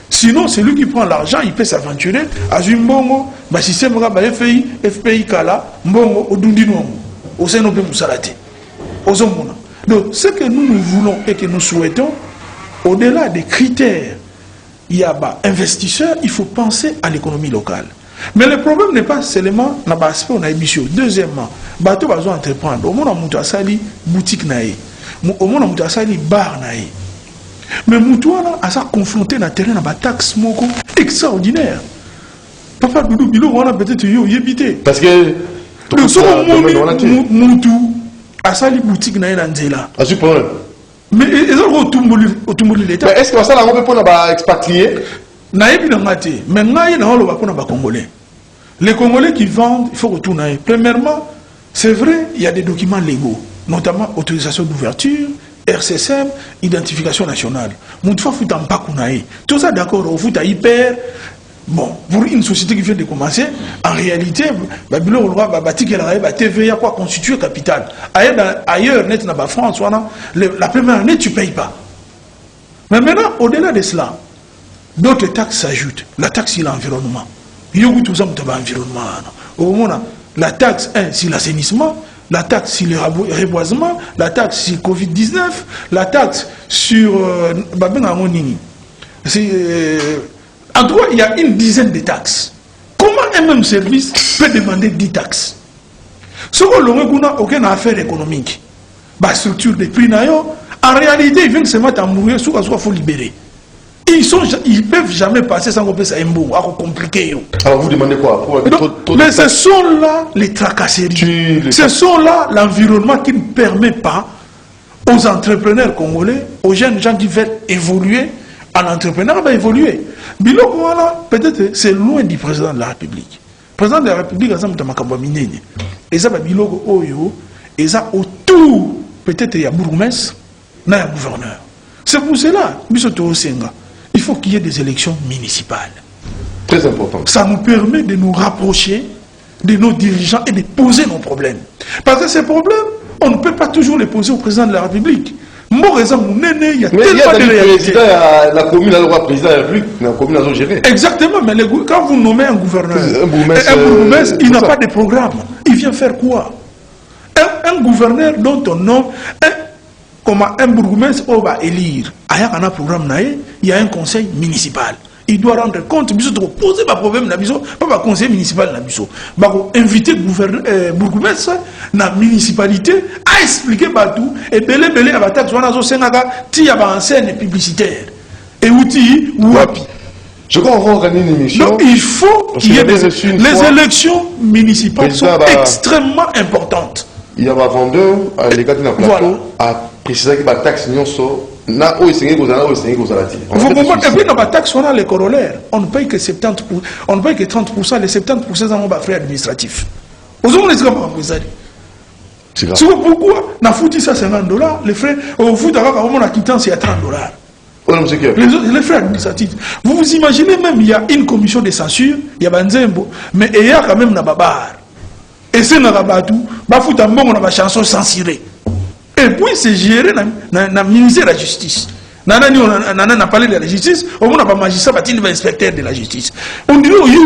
Sinon, celui qui prend l'argent, il peut s'aventurer à une bongo, si c'est mon FPI, FPI Kala, Mbongo, Odundino, au sein de Moussalate. Donc, ce que nous voulons et que nous souhaitons, au-delà des critères, il y a investisseurs, il faut penser à l'économie locale. Mais le problème n'est pas seulement dans l'aspect on a émission. Deuxièmement, bateau va entreprendre. Au moins, on a sali boutique naïe. Au moins, on a sali bar naïe. Mais Moutouana a ça confronté dans le terrain à taxe extraordinaire. Papa Doudou Bilo, on a peut-être évité. Parce que Moutou a sali boutique naïe dans Nzela. À ce problème. Mais ils ont automobilisé l'État. Mais est-ce que ça, on peut pas expatrier? Mais Congolais. Les Congolais qui vendent, il faut retourner. Premièrement, c'est vrai, il y a des documents légaux, notamment autorisation d'ouverture, RCSM, identification nationale. Tout ça, d'accord, au foot à hyper. Bon, pour une société qui vient de commencer, en réalité, TVA quoi constituer capital. Ailleurs, net na France, la première année, tu ne payes pas. Mais maintenant, au-delà de cela, d'autres taxes s'ajoutent. La taxe sur l'environnement. Il y a tout ça, l'environnement. La taxe, sur l'assainissement, la taxe sur le reboisement, la taxe sur Covid-19, la taxe sur. En tout cas, il y a une dizaine de taxes. Comment un même service peut demander 10 taxes? Ce qu'on n'a aucune affaire économique, la structure des prix, en réalité, ils viennent se mettre à mourir, soit il faut libérer. Ils ne peuvent jamais passer sans qu'on puisse compliqué. Alors vous demandez quoi? Mais ce sont là les tracasseries. Ce sont là l'environnement qui ne permet pas aux entrepreneurs congolais, aux jeunes gens qui veulent évoluer, en entrepreneur va évoluer. Biloko voilà, peut-être c'est loin du président de la République. Le président de la République a ça makamba minene. Et ça biloko oyo, et ça autour peut-être il y a bourgmestre, il y a gouverneur. C'est pour cela, il faut qu'il y ait des élections municipales. Très important. Ça nous permet de nous rapprocher de nos dirigeants et de poser nos problèmes. Parce que ces problèmes, on ne peut pas toujours les poser au président de la République. Il y a tellement de réalités. La commune a le droit président de la République, la commune a le gérer. Exactement, mais quand vous nommez un gouverneur, un bourgmestre, il n'a pas de programme. Il vient faire quoi? Un gouverneur dont on nomme, comme un bourgmestre, on va élire. Il y a un programme, il y a un conseil municipal. Il doit rendre compte, il doit poser un problème, pas un conseil municipal, il doit inviter le bourgmestre dans la municipalité à expliquer tout et belé à la taxe, il y a une scène publicitaire. Et outil, je crois qu'on va organiser une émission. Donc il faut qu'il y ait les élections municipales sont extrêmement importantes. Il y a un vendeur, les gars de la plateau, à préciser que la taxe n'est pas. Et puis, dans la taxe, on a les corollaires. On ne paye que 70%, on ne paye que 30%, les 70% sont des frais administratifs. Vous avez c'est pourquoi, dans le ça $50, les frais, au foot, la quittance, il y a $30. Les frais administratifs. Vous vous imaginez même, il y a une commission de censure, il y a Banzembo, mais il y a quand même une babar. Et c'est un rabatou, on a une chanson censurée. Et puis c'est géré dans le ministère de la Justice. On a parlé de la justice, on n'a pas magistrat, on a inspecteur de la justice. On dit, il y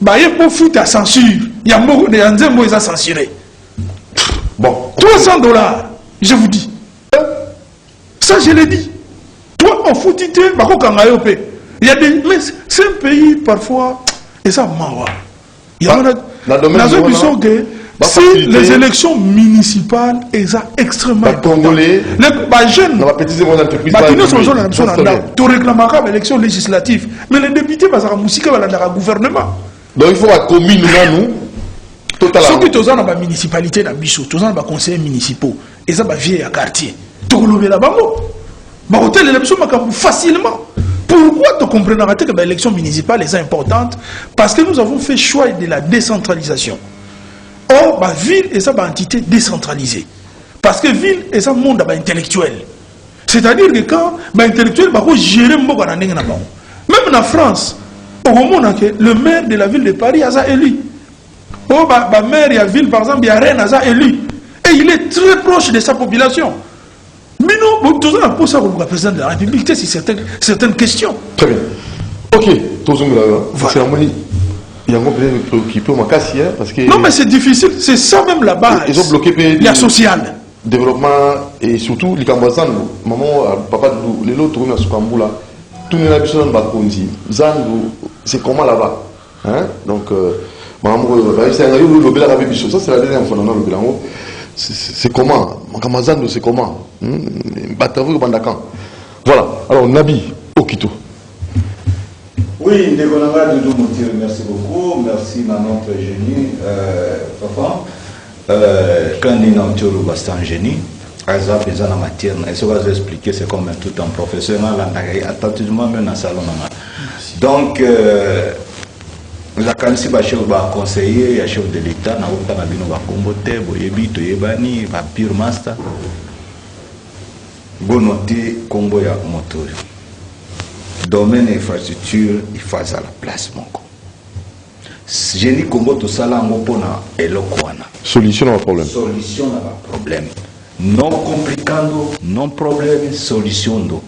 a un foot à censure. Il y a un gens qui censuré. Bon. $300, je vous dis. Ça, je l'ai dit. Toi, on fout il y a des. Mais c'est un pays, parfois, et ça, marre. Il y a si les élections municipales sont extrêmement importantes. Les jeunes, tu réclames l'élection législative, mais les députés vont dans le gouvernement. Donc il faut la commune, nous, totalement. Ceux qui sont dans la municipalité, dans les conseillers municipaux, et ça va vieillir à quartier. Tu relèves là-bas, hôtel l'élection facilement. Pourquoi tu comprendras que l'élection municipale est importante? Parce que nous avons fait choix de la décentralisation. Or, la ville est une entité décentralisée. Parce que la ville est un monde intellectuel. C'est-à-dire que quand l'intellectuel va gérer un peu, même en France, le maire de la ville de Paris a élu. Le maire de la ville, par exemple, il y a Rennes a élu. Et il est très proche de sa population. Mais non, tout ça pour ça le président de la République, c'est certaines questions. Très bien. Ok, tout ça, il y a un peu préoccupé au Makassi, parce que... Non, mais c'est difficile, c'est ça même la base. Ils ont bloqué la sociale. Développement et surtout les Cambazan, maman, papa, les autres, on a ce Kamboula. Tout le monde a Bakonzi. Zandu, c'est comment là-bas? Hein? Donc, maman, c'est un peu le Arabie Bichot. Ça, c'est la dernière fois qu'on a le Bélango. C'est comment? Kamazan, c'est comment? Batavu, Bandakan. Voilà. Alors, Nabi, Okito. Oui, Ndegonanga Doudou Moutir, merci beaucoup. Merci à notre génie, Papa. Quand il y a un génie, exemple, ils ont la matière, et ce que je vais expliquer, c'est comme tout un professionnel, attentivement, même dans le salon. Donc, la candidature va chef va conseiller, il y a chef de l'État, na uta na bino va kombote, boyebi to yebani, va pure master. Bonoté kombo ya moteur. Domaine infrastructure, il faut à la place mon ko. Génie kombo to sala ngopona elokwana. Solution à un problème. Solution à un problème. Non complicando, non problème, solution d'eau.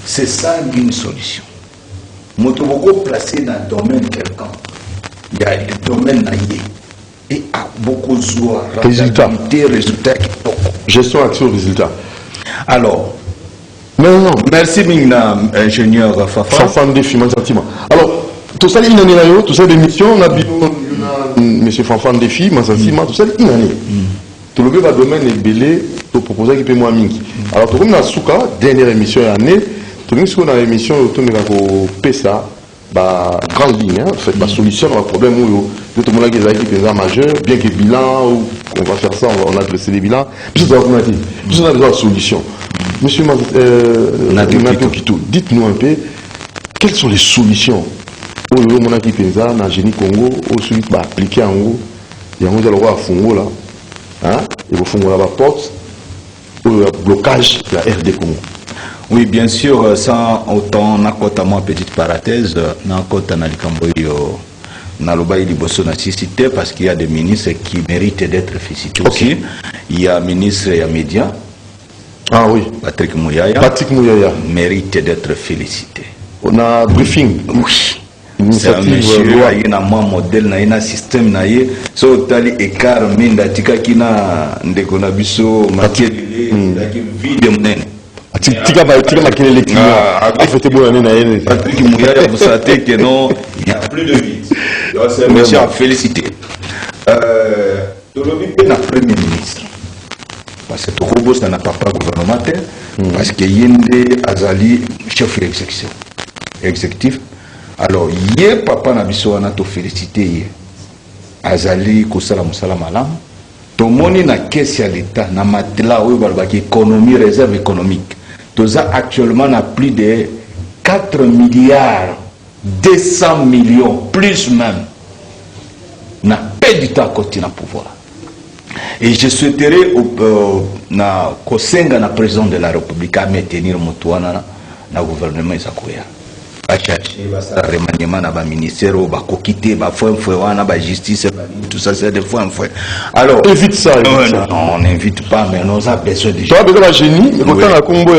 C'est ça une solution. Moto beaucoup placé dans le domaine quelqu'un. Il y a le domaine naïe. Et a beaucoup de résultats qui gestion action résultat. Alors, non. Merci Mingna, ingénieur Fafa. Fanfan défi, mon sentiment. Alors, tout ça, il y a tout ça, des missions, on a monsieur Fanfan défi, mon sentiment, tout ça, il y a tout le monde va domaine est belé, pour proposer qu'il peut moins mingi. Alors, tout le monde a souka, dernière émission année, tout le monde a émission, tout le monde a PESA, grande ligne, en fait, solution à un problème où tout le monde a des équipes majeur, bien que bilan, on va faire ça, on va adresser les bilans, puis on a besoin de solution. Monsieur Nadio Kito, dites-nous un peu, quelles sont les solutions où le monde qui pense dans le génie Congo, où celui qui va appliquer en haut, il y a un endroit à Fongo là, hein, et au Fongo là, la porte, où il y a blocage de la RD Congo. Oui, bien sûr, sans autant, notamment petite parenthèse, parce qu'il y a des ministres qui méritent d'être félicités aussi. Il y a un ministre et un média. Ah oui. Patrick Mouyaya. Mérite d'être félicité. On a un briefing. Oui. C'est un monsieur, il y a un modèle, il y a un système, il y a un écart, il y a un ndekonabiso, il y a un vide. Tika makele l'électrique. Faites bon année na Patrick Mouyaya, vous savez que non, il n'y a plus de vide. C'est un monsieur à féliciter. Tolobi est le premier ministre. Parce que Tokobo, c'est un papa gouvernemental. Parce que Yende Azali, chef exécutif. Alors, hier, papa Nabiso a félicité Azali Kosala Moussala Malam. Tomoni na caisse à l'État, na matela où il économie, réserve économique. Toza actuellement na plus de 4 milliards 200 millions, plus même. Na pas du temps à côté na pouvoir. Et je souhaiterais na kosenga na président de la République à maintenir Moutouana na gouvernement Isakoya. À chercher le remaniement dans le ministère, au quitter, la justice, tout ça, c'est des fois un fois. Alors, évite ça. Non, on n'invite pas, mais on a besoin de gens. Tu as besoin de génie, mais quand on a combo,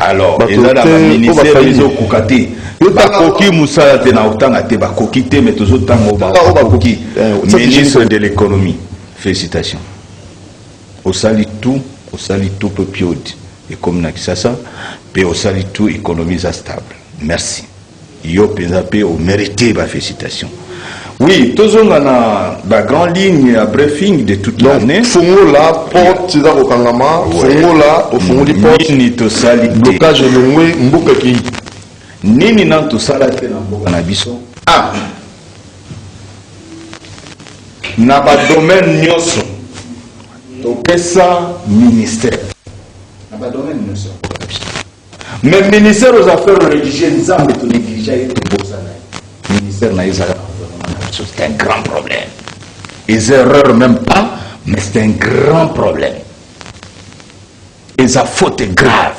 alors, ils ont dans le ministère, ils ont coquaté. Bakoki Moussa, tu as bakokité, mais toujours tango bakoki. Ministre de l'économie. Félicitations. Au salut tout, peu et comme Nakisasa, puis au salut tout, économie stable. Merci. Yo pensape au mérité ma félicitation. Oui, tous on a la grande ligne à briefing de toute l'année. Fongo là, porte c'est au Kangama, fongo là, au fongo des portes. Ni to salité. Blocage longwe mboka ki. Nini nan to salate na mboka na biso. Ah. Na ba domaine nyonso. To pesa ministère. Na ba domaine nyonso. Mais le ministère aux affaires religieuses, ça me donne négligé le ministère c'est un grand problème. Les erreurs même pas, mais c'est un grand problème. Et sa faute est grave.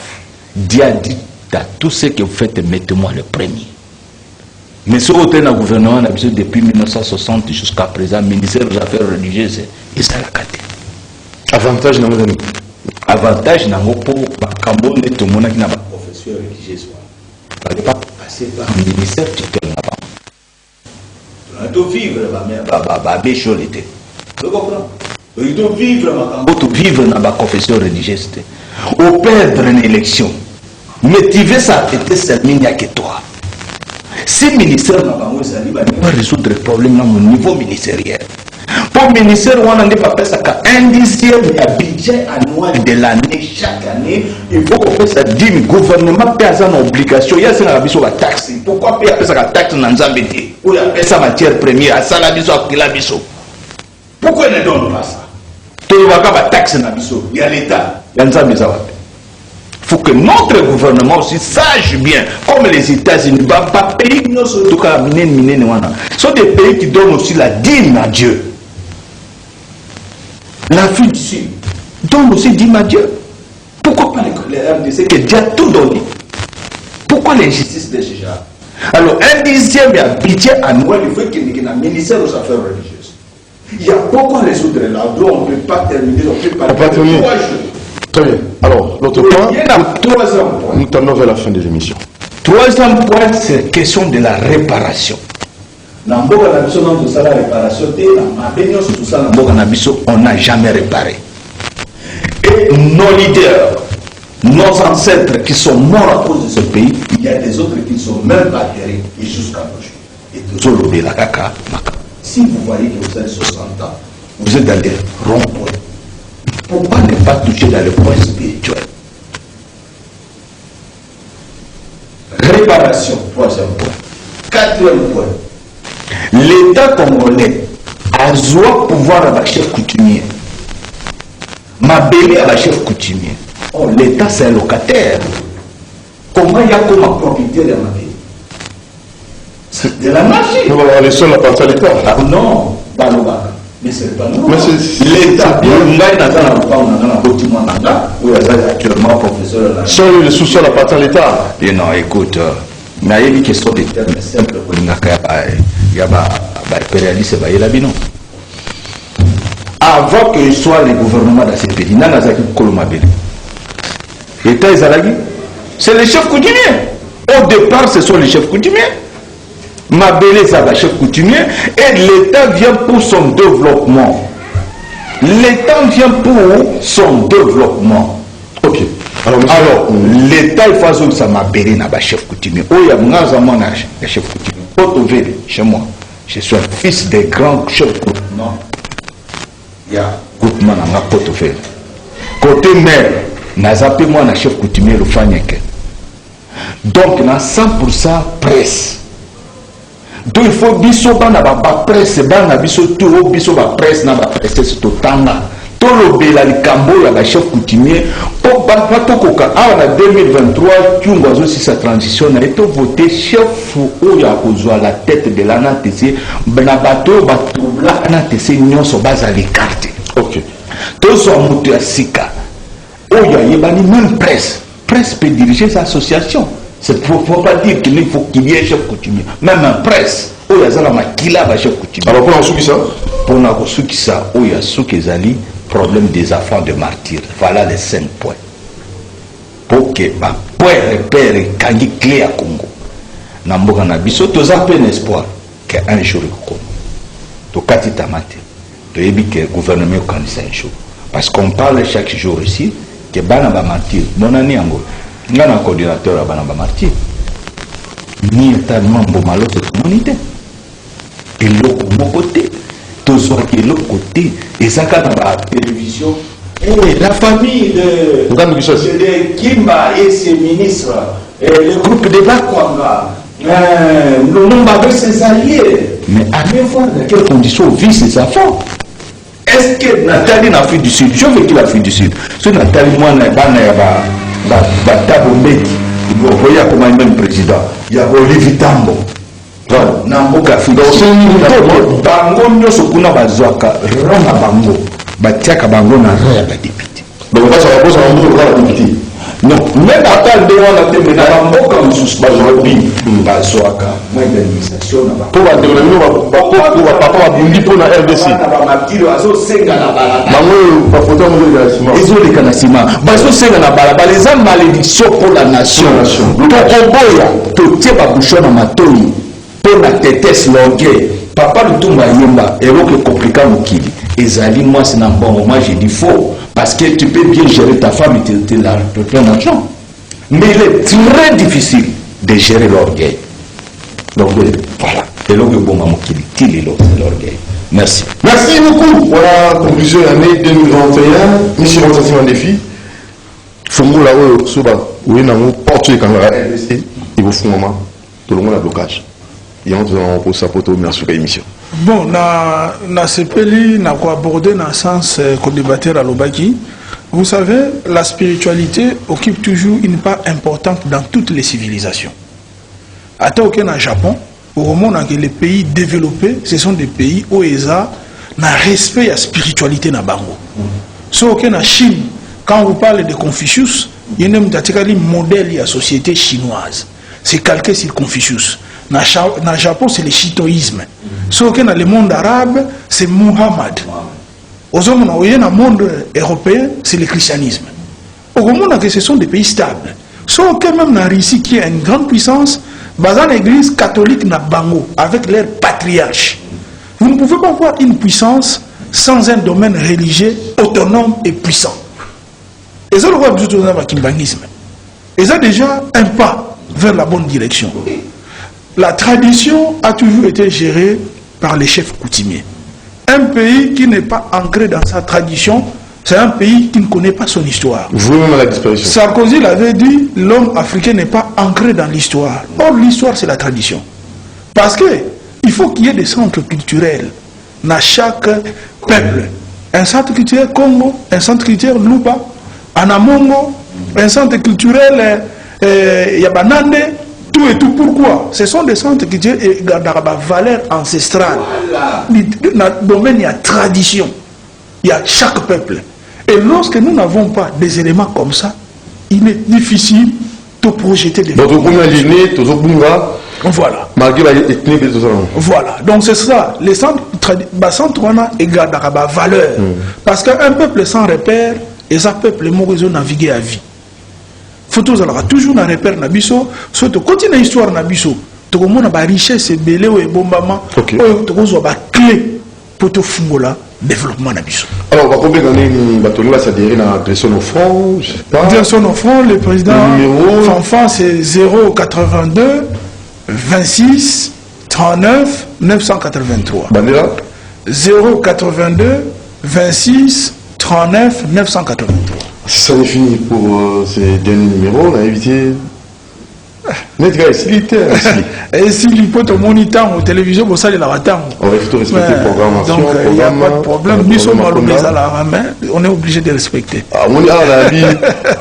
Dieu a dit à tout ce que vous faites, mettez-moi le premier. Mais ce côté dans le gouvernement, depuis 1960 jusqu'à présent, le ministère des Affaires religieuses, il s'est racaté. Avantage dans le avantage dans le pour Cambodge, tout le monde qui n'a pas de professeur religieux. Il ne pas passer par le ministère tuteur là-bas. Il doit vivre, il doit vivre dans la confession religieuse. Au perdre une élection, motiver ça, c'était seulement que toi. Si le ministère n'a pas résoudre le problème dans mon niveau ministériel. Pour le ministère, on n'a pas fait ça qu'à 1/10 du budget annuel de l'année, chaque année, il faut qu'on fasse ça. Dit le gouvernement paie ça une obligation. Il y a ça dans la taxe. Pourquoi payer ça la taxe dans Zambie? Ou il y a ça matière première, à ça la biso, à la biso. Pourquoi ils ne donnent pas ça? Tout le monde a taxe dans la biso. Il y a l'État. Il y a Zambie. Il faut que notre gouvernement aussi sache bien, comme les États-Unis, pas pays, en tout cas, sont des pays qui donnent aussi la dîme à Dieu. L'Afrique du Sud donne aussi dîme à Dieu. Pourquoi pas les RDC que Dieu a tout donné? Pourquoi l'injustice de ce genre? Alors, 1/10 du budget annuel, il faut qu'il y ait un ministère aux affaires religieuses. Il y a beaucoup à résoudre là. On ne peut pas terminer, on ne peut pas terminer. 3 jours. Très bien. Alors, l'autre point, nous tendons vers la fin de l'émission. Troisième point, c'est la question de la réparation. On n'a jamais réparé. Et nos leaders, nos ancêtres qui sont morts à cause de ce pays, il y a des autres qui ne sont même pas atterrés jusqu'à aujourd'hui. Et si vous voyez que vous avez 60 ans, vous êtes dans des ronds-points. Pourquoi ne pas toucher dans le point spirituel? Réparation, troisième point. Quatrième point. L'État congolais a droit pouvoir à la chef coutumier. Ma belle à la chef coutumier. Oh, l'État c'est un locataire. Comment il y a comme un propriétaire de ma belle? C'est de la magie. Nous allons aller sur la partie à l'État. Ah non, pas le bac. Mais c'est pas normal. L'État, il y a actuellement professeur. Sur le sous-sol appartient à l'État. Non, écoute, mais il y a une question de termes simples pour il y a impérialiste et la binon. Avant qu'il soit le gouvernement de ces pays, il y a l'État c'est les chefs coutumiers. Au départ, ce sont les chefs coutumiers. Mabélé, ça va chef coutumier, et l'État vient pour son développement. L'État vient pour son développement. Ok. Alors l'État, il faut que ça m'appelle na chef coutumier. Oh, il y a un chef coutumier. Potovele, chez moi. Je suis un fils des grands chefs coutumiers. Non. Il y a groupement dans Potovele. Côté maire, n'a zappé moi un chef coutumier le Fanyeke. Donc, na 100% presse. Donc il faut biso bana ba presse bana biso tout biso ba presse na ba presse c'est tout tanga to lo bela likambo ya ba chef coutumier po ba to koka en 2023 tungo zo si sa transition na to voter chef ou ya kozwa la tête de l'ANATC bana bato ba troubla ANATC nyonso bazali carte. OK. To so mutu ya sika o ya yebani même presse peut diriger sa association. Il ne faut pas dire qu'il faut qu'il y ait un chef coutumier. Même en presse, il y a un chef coutumier. Alors pour nous ça? Pour nous ça, il y a un problème des enfants de martyrs. Voilà les 5 points. Pour que ma point repère et clé à Congo. Namboka na biso, tu as peine espoir qu'un jour il Congo. Tu as tamate. Tu as dit que le gouvernement est un jour. Parce qu'on parle chaque jour ici que bana ba martyr. Mon année en Congo. Il y a un coordinateur à Banamba Marty. Il y a tellement de malo de communauté. Et l'autre côté, tous l'autre côté, et ça quand on va à la télévision, et la famille de Kimba et ses ministres, et le groupe de Bakwanga, le nombre avec ses alliés. Mais allez voir dans quelles conditions vivent ses enfants. Est-ce que Nathalie n'a fait du Sud? Je veux qu'il a fait du Sud. Si Nathalie, moi, n'a pas Batabombeki, Vous voyez comment même président, il y a Olivier Tambo. Namboka Afrique. Bango nyoso kuna bazwaka rona bango. Batiaka bango na roya ba député. Donc on va se reposer en gros la député. Non, même après de wana te mena bamboka mususu bazwaka bazwaka moi organisation na ba. Pour la développement ba papa bundi pour la RDC. Ba matiro azo senga na bala. Bango ba photo mo de ciment. Ils ont les canasima. Bazo senga na bala les hommes malédiction pour la nation. To koboya to tie ba bouchon na matoi. Pour la tétesse l'orgueil, papa de tout Mayemba, et l'autre compliqué Mokili. Et Zali, moi, c'est un bon moment, j'ai dit faux. Parce que tu peux bien gérer ta femme et tu as plein d'argent. Mais il est très difficile de gérer l'orgueil. L'orgueil, voilà. Et l'autre bon moment Mokili, il est l'orgueil. Merci. Merci beaucoup pour la conclusion de l'année 2021. Monsieur Rosassima Défi, Fongo là-haut, Soba, oui, non, porte quand la RDC, il vous faut un moment, tout le monde a blocage. Et on pour sa photo merci pour l'émission. Bon, na sepeli na ko aborder dans sens qu'on débattait à l'Obaki. Vous savez, la spiritualité occupe toujours une part importante dans toutes les civilisations. Attends au Japon, au moment où les pays développés, ce sont des pays où ils ont un respect à la spiritualité na bango. So au Chine, quand vous parlez de Confucius, il y a un modèle de la société chinoise. C'est calqué sur Confucius. Dans le Japon, c'est le chiitoïsme. Sauf que dans le monde arabe, c'est Muhammad. Dans le monde européen, c'est le christianisme. Au monde, ce sont des pays stables. Sauf que même dans la Russie, qui a une grande puissance, dans l'église catholique na Bango, avec leur patriarche. Vous ne pouvez pas voir une puissance sans un domaine religieux autonome et puissant. Et ça, le roi du kimbangisme. Et ça, déjà, un pas vers la bonne direction. La tradition a toujours été gérée par les chefs coutumiers. Un pays qui n'est pas ancré dans sa tradition, c'est un pays qui ne connaît pas son histoire. Vraiment la disparition. Sarkozy l'avait dit, l'homme africain n'est pas ancré dans l'histoire. Or, l'histoire, c'est la tradition. Parce qu'il faut qu'il y ait des centres culturels dans chaque peuple. Un centre culturel Congo, un centre culturel Luba, Anamongo, un centre culturel Yabanande, tout et tout. Pourquoi? Ce sont des centres qui gardent la valeur ancestrale. Dans le domaine, il y a tradition. Il y a chaque peuple. Et lorsque nous n'avons pas des éléments comme ça, il est difficile de projeter des... Voilà. Voilà. Donc c'est ça. Les centres gardent la valeur. Parce qu'un peuple sans repère, et ça peuple est naviguer à vie. Photos alors toujours un repère nabiso, surtout continue l'histoire nabiso. Tout le monde a ba richesse belé ou bombama. Tout le monde a clé pour tout fungola développement nabiso. Alors on va combien d'années Batoni va s'adhérer dans direction au front, je sais pas. Direction au front, le président Fanfan c'est 082 26 39 983. Bandera 082 26 39 983. Ça n'est fini pour ces derniers numéros. On a évité. Net gars, et si il peut te moniter en télévision, pour ça, il a attend. On va respecter la programmation. Donc, il n'y a pas de problème. Nous sommes à l'oblige à la main. On est obligé de respecter. Ah, on est à la vie.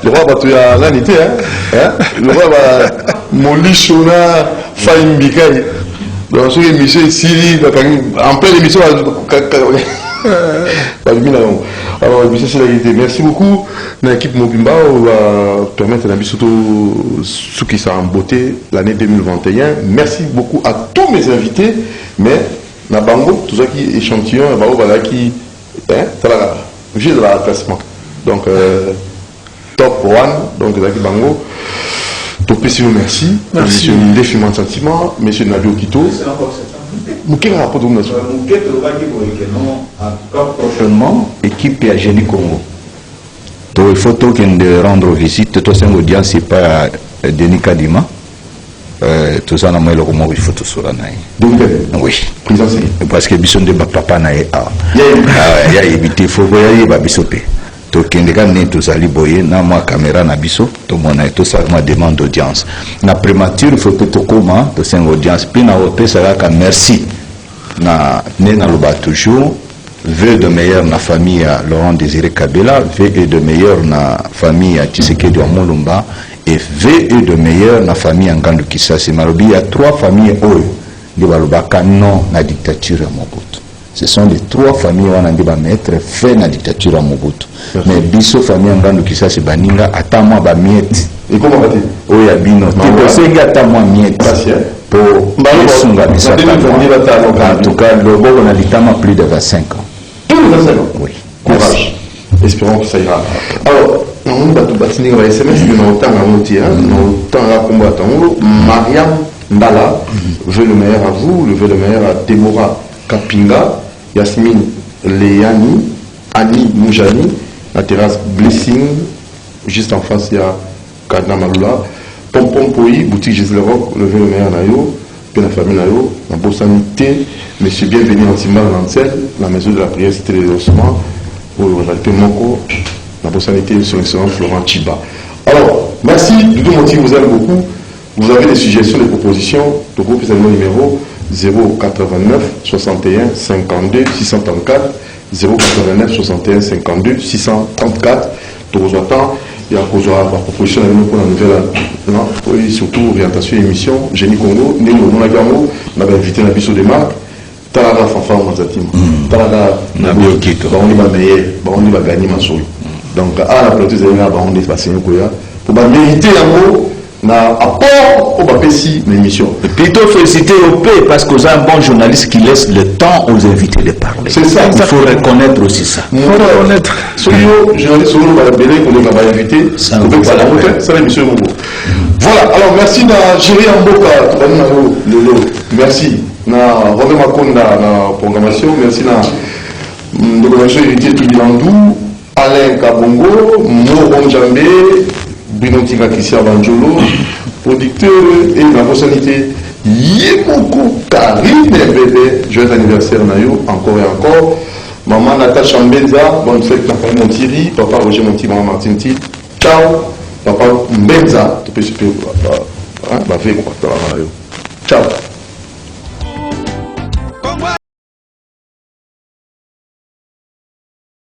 Le roi va te dire l'année, hein? Le roi va Molichona, Faïm Bikaï. Dans ce émission ici, en pleine émission, alors, c'est la vérité. Merci beaucoup. L'équipe Mobimba va permettre à Nabisoto ce qui s'est en beauté l'année 2021. Merci beaucoup à tous mes invités. Mais, Nabango, tout ça qui est échantillon, voilà qui est obligé de la classement. Donc, top one, donc Zaki Bango. Donc, merci. Monsieur Ndefimant Sentiment, monsieur Nabio Kito. Quel rapport de vous prochainement, équipe à Génie Congo. Il faut de rendre visite. Tout ça, l'audience, c'est pas Denis Kadima. Tout ça, il faut tout ça. Oui. Parce que Bisson de papa n'a pas. Il y a évité, il faut voyager, Babisopé. Tokendeka ne tozali boye na mwa caméra na biso to mona to salma demande d'audience na prémature photo to koma to sengo audience pina opesa ka merci na ne na loba toujours vœux de meilleur na famille Laurent Désiré Kabila vœux de meilleur na famille Tshisekedi wa Mulumba et VE de meilleur na famille Ngandu Kisasi Malobi. Il y a 3 familles de Balobaka non na dictature à Mobutu. Ce sont les 3 familles qui ont mettre fait na dictature à Mobutu. Mais biso famille Ngandu Kisasi Baninga atama ba miette. Et comment va-t-il? Oui, il y a bino. Tu peux atama miette. Pour Sunga Bissau. En tout cas, le bon on a litama plus de 25 ans. Tous les 25 ans? Oui. Courage. Espérons que ça ira. Alors, on va tout bâtir un SMS, mais on a autant à monter, on a autant à combattre. Mariam Ndala, le vœu le meilleur à vous, le vœu le meilleur à Deborah Kapinga, Yasmine Léani, Annie Moujani, la terrasse Blessing, juste en face, il y a Kadna Malula, Pompom Poyi, boutique Gisèle Rock, le vœu le meilleur à Nayo, puis la famille Nayo, la Bossanité, monsieur bienvenue en Timba Lancel, la maison de la prière, c'était les ossements. Moko, la personnalité sur l'excellent Florent Chiba. Alors, merci, Doudou Moti vous aime beaucoup. Vous avez des suggestions, des propositions. Le groupe est le numéro 089 61 52 634 089 61 52 634. Tout vous attend. Il y a la proposition pour la nouvelle, et surtout orientation et émission. Génie Congo, Néo Monagamo, on avait invité la biseau des marques. Talaga fanfare mazatima talaga na biokito on va meilleur on va gagner ma souris donc à la plateau zéna on est passé koya pour ba mériter yango na apport au bapesi l'émission. Plutôt féliciter au P parce que vous avez un bon journaliste qui laisse le temps aux invités de parler. C'est ça. Il faut reconnaître aussi ça. Il faut reconnaître. Soyo journaliste solo va belé qu'on va inviter. Ça c'est l'émission. Voilà. Alors merci na Géry Amboka Lolo. Merci. Na Romain Makonda na programmation, merci na programmation héritier Tubilandou, Alain Kabongo, Moro Njambe, Bruno Tika Kissia Banjolo, producteur et la personnalité Yemoko Karine bébé, joyeux anniversaire Nayo, encore et encore. Maman Natacha Mbenza, bonne fête na famille Montiri, papa Roger Monti, maman Martin Ti, ciao, papa Mbenza, tu peux super, bah fait quoi, ciao.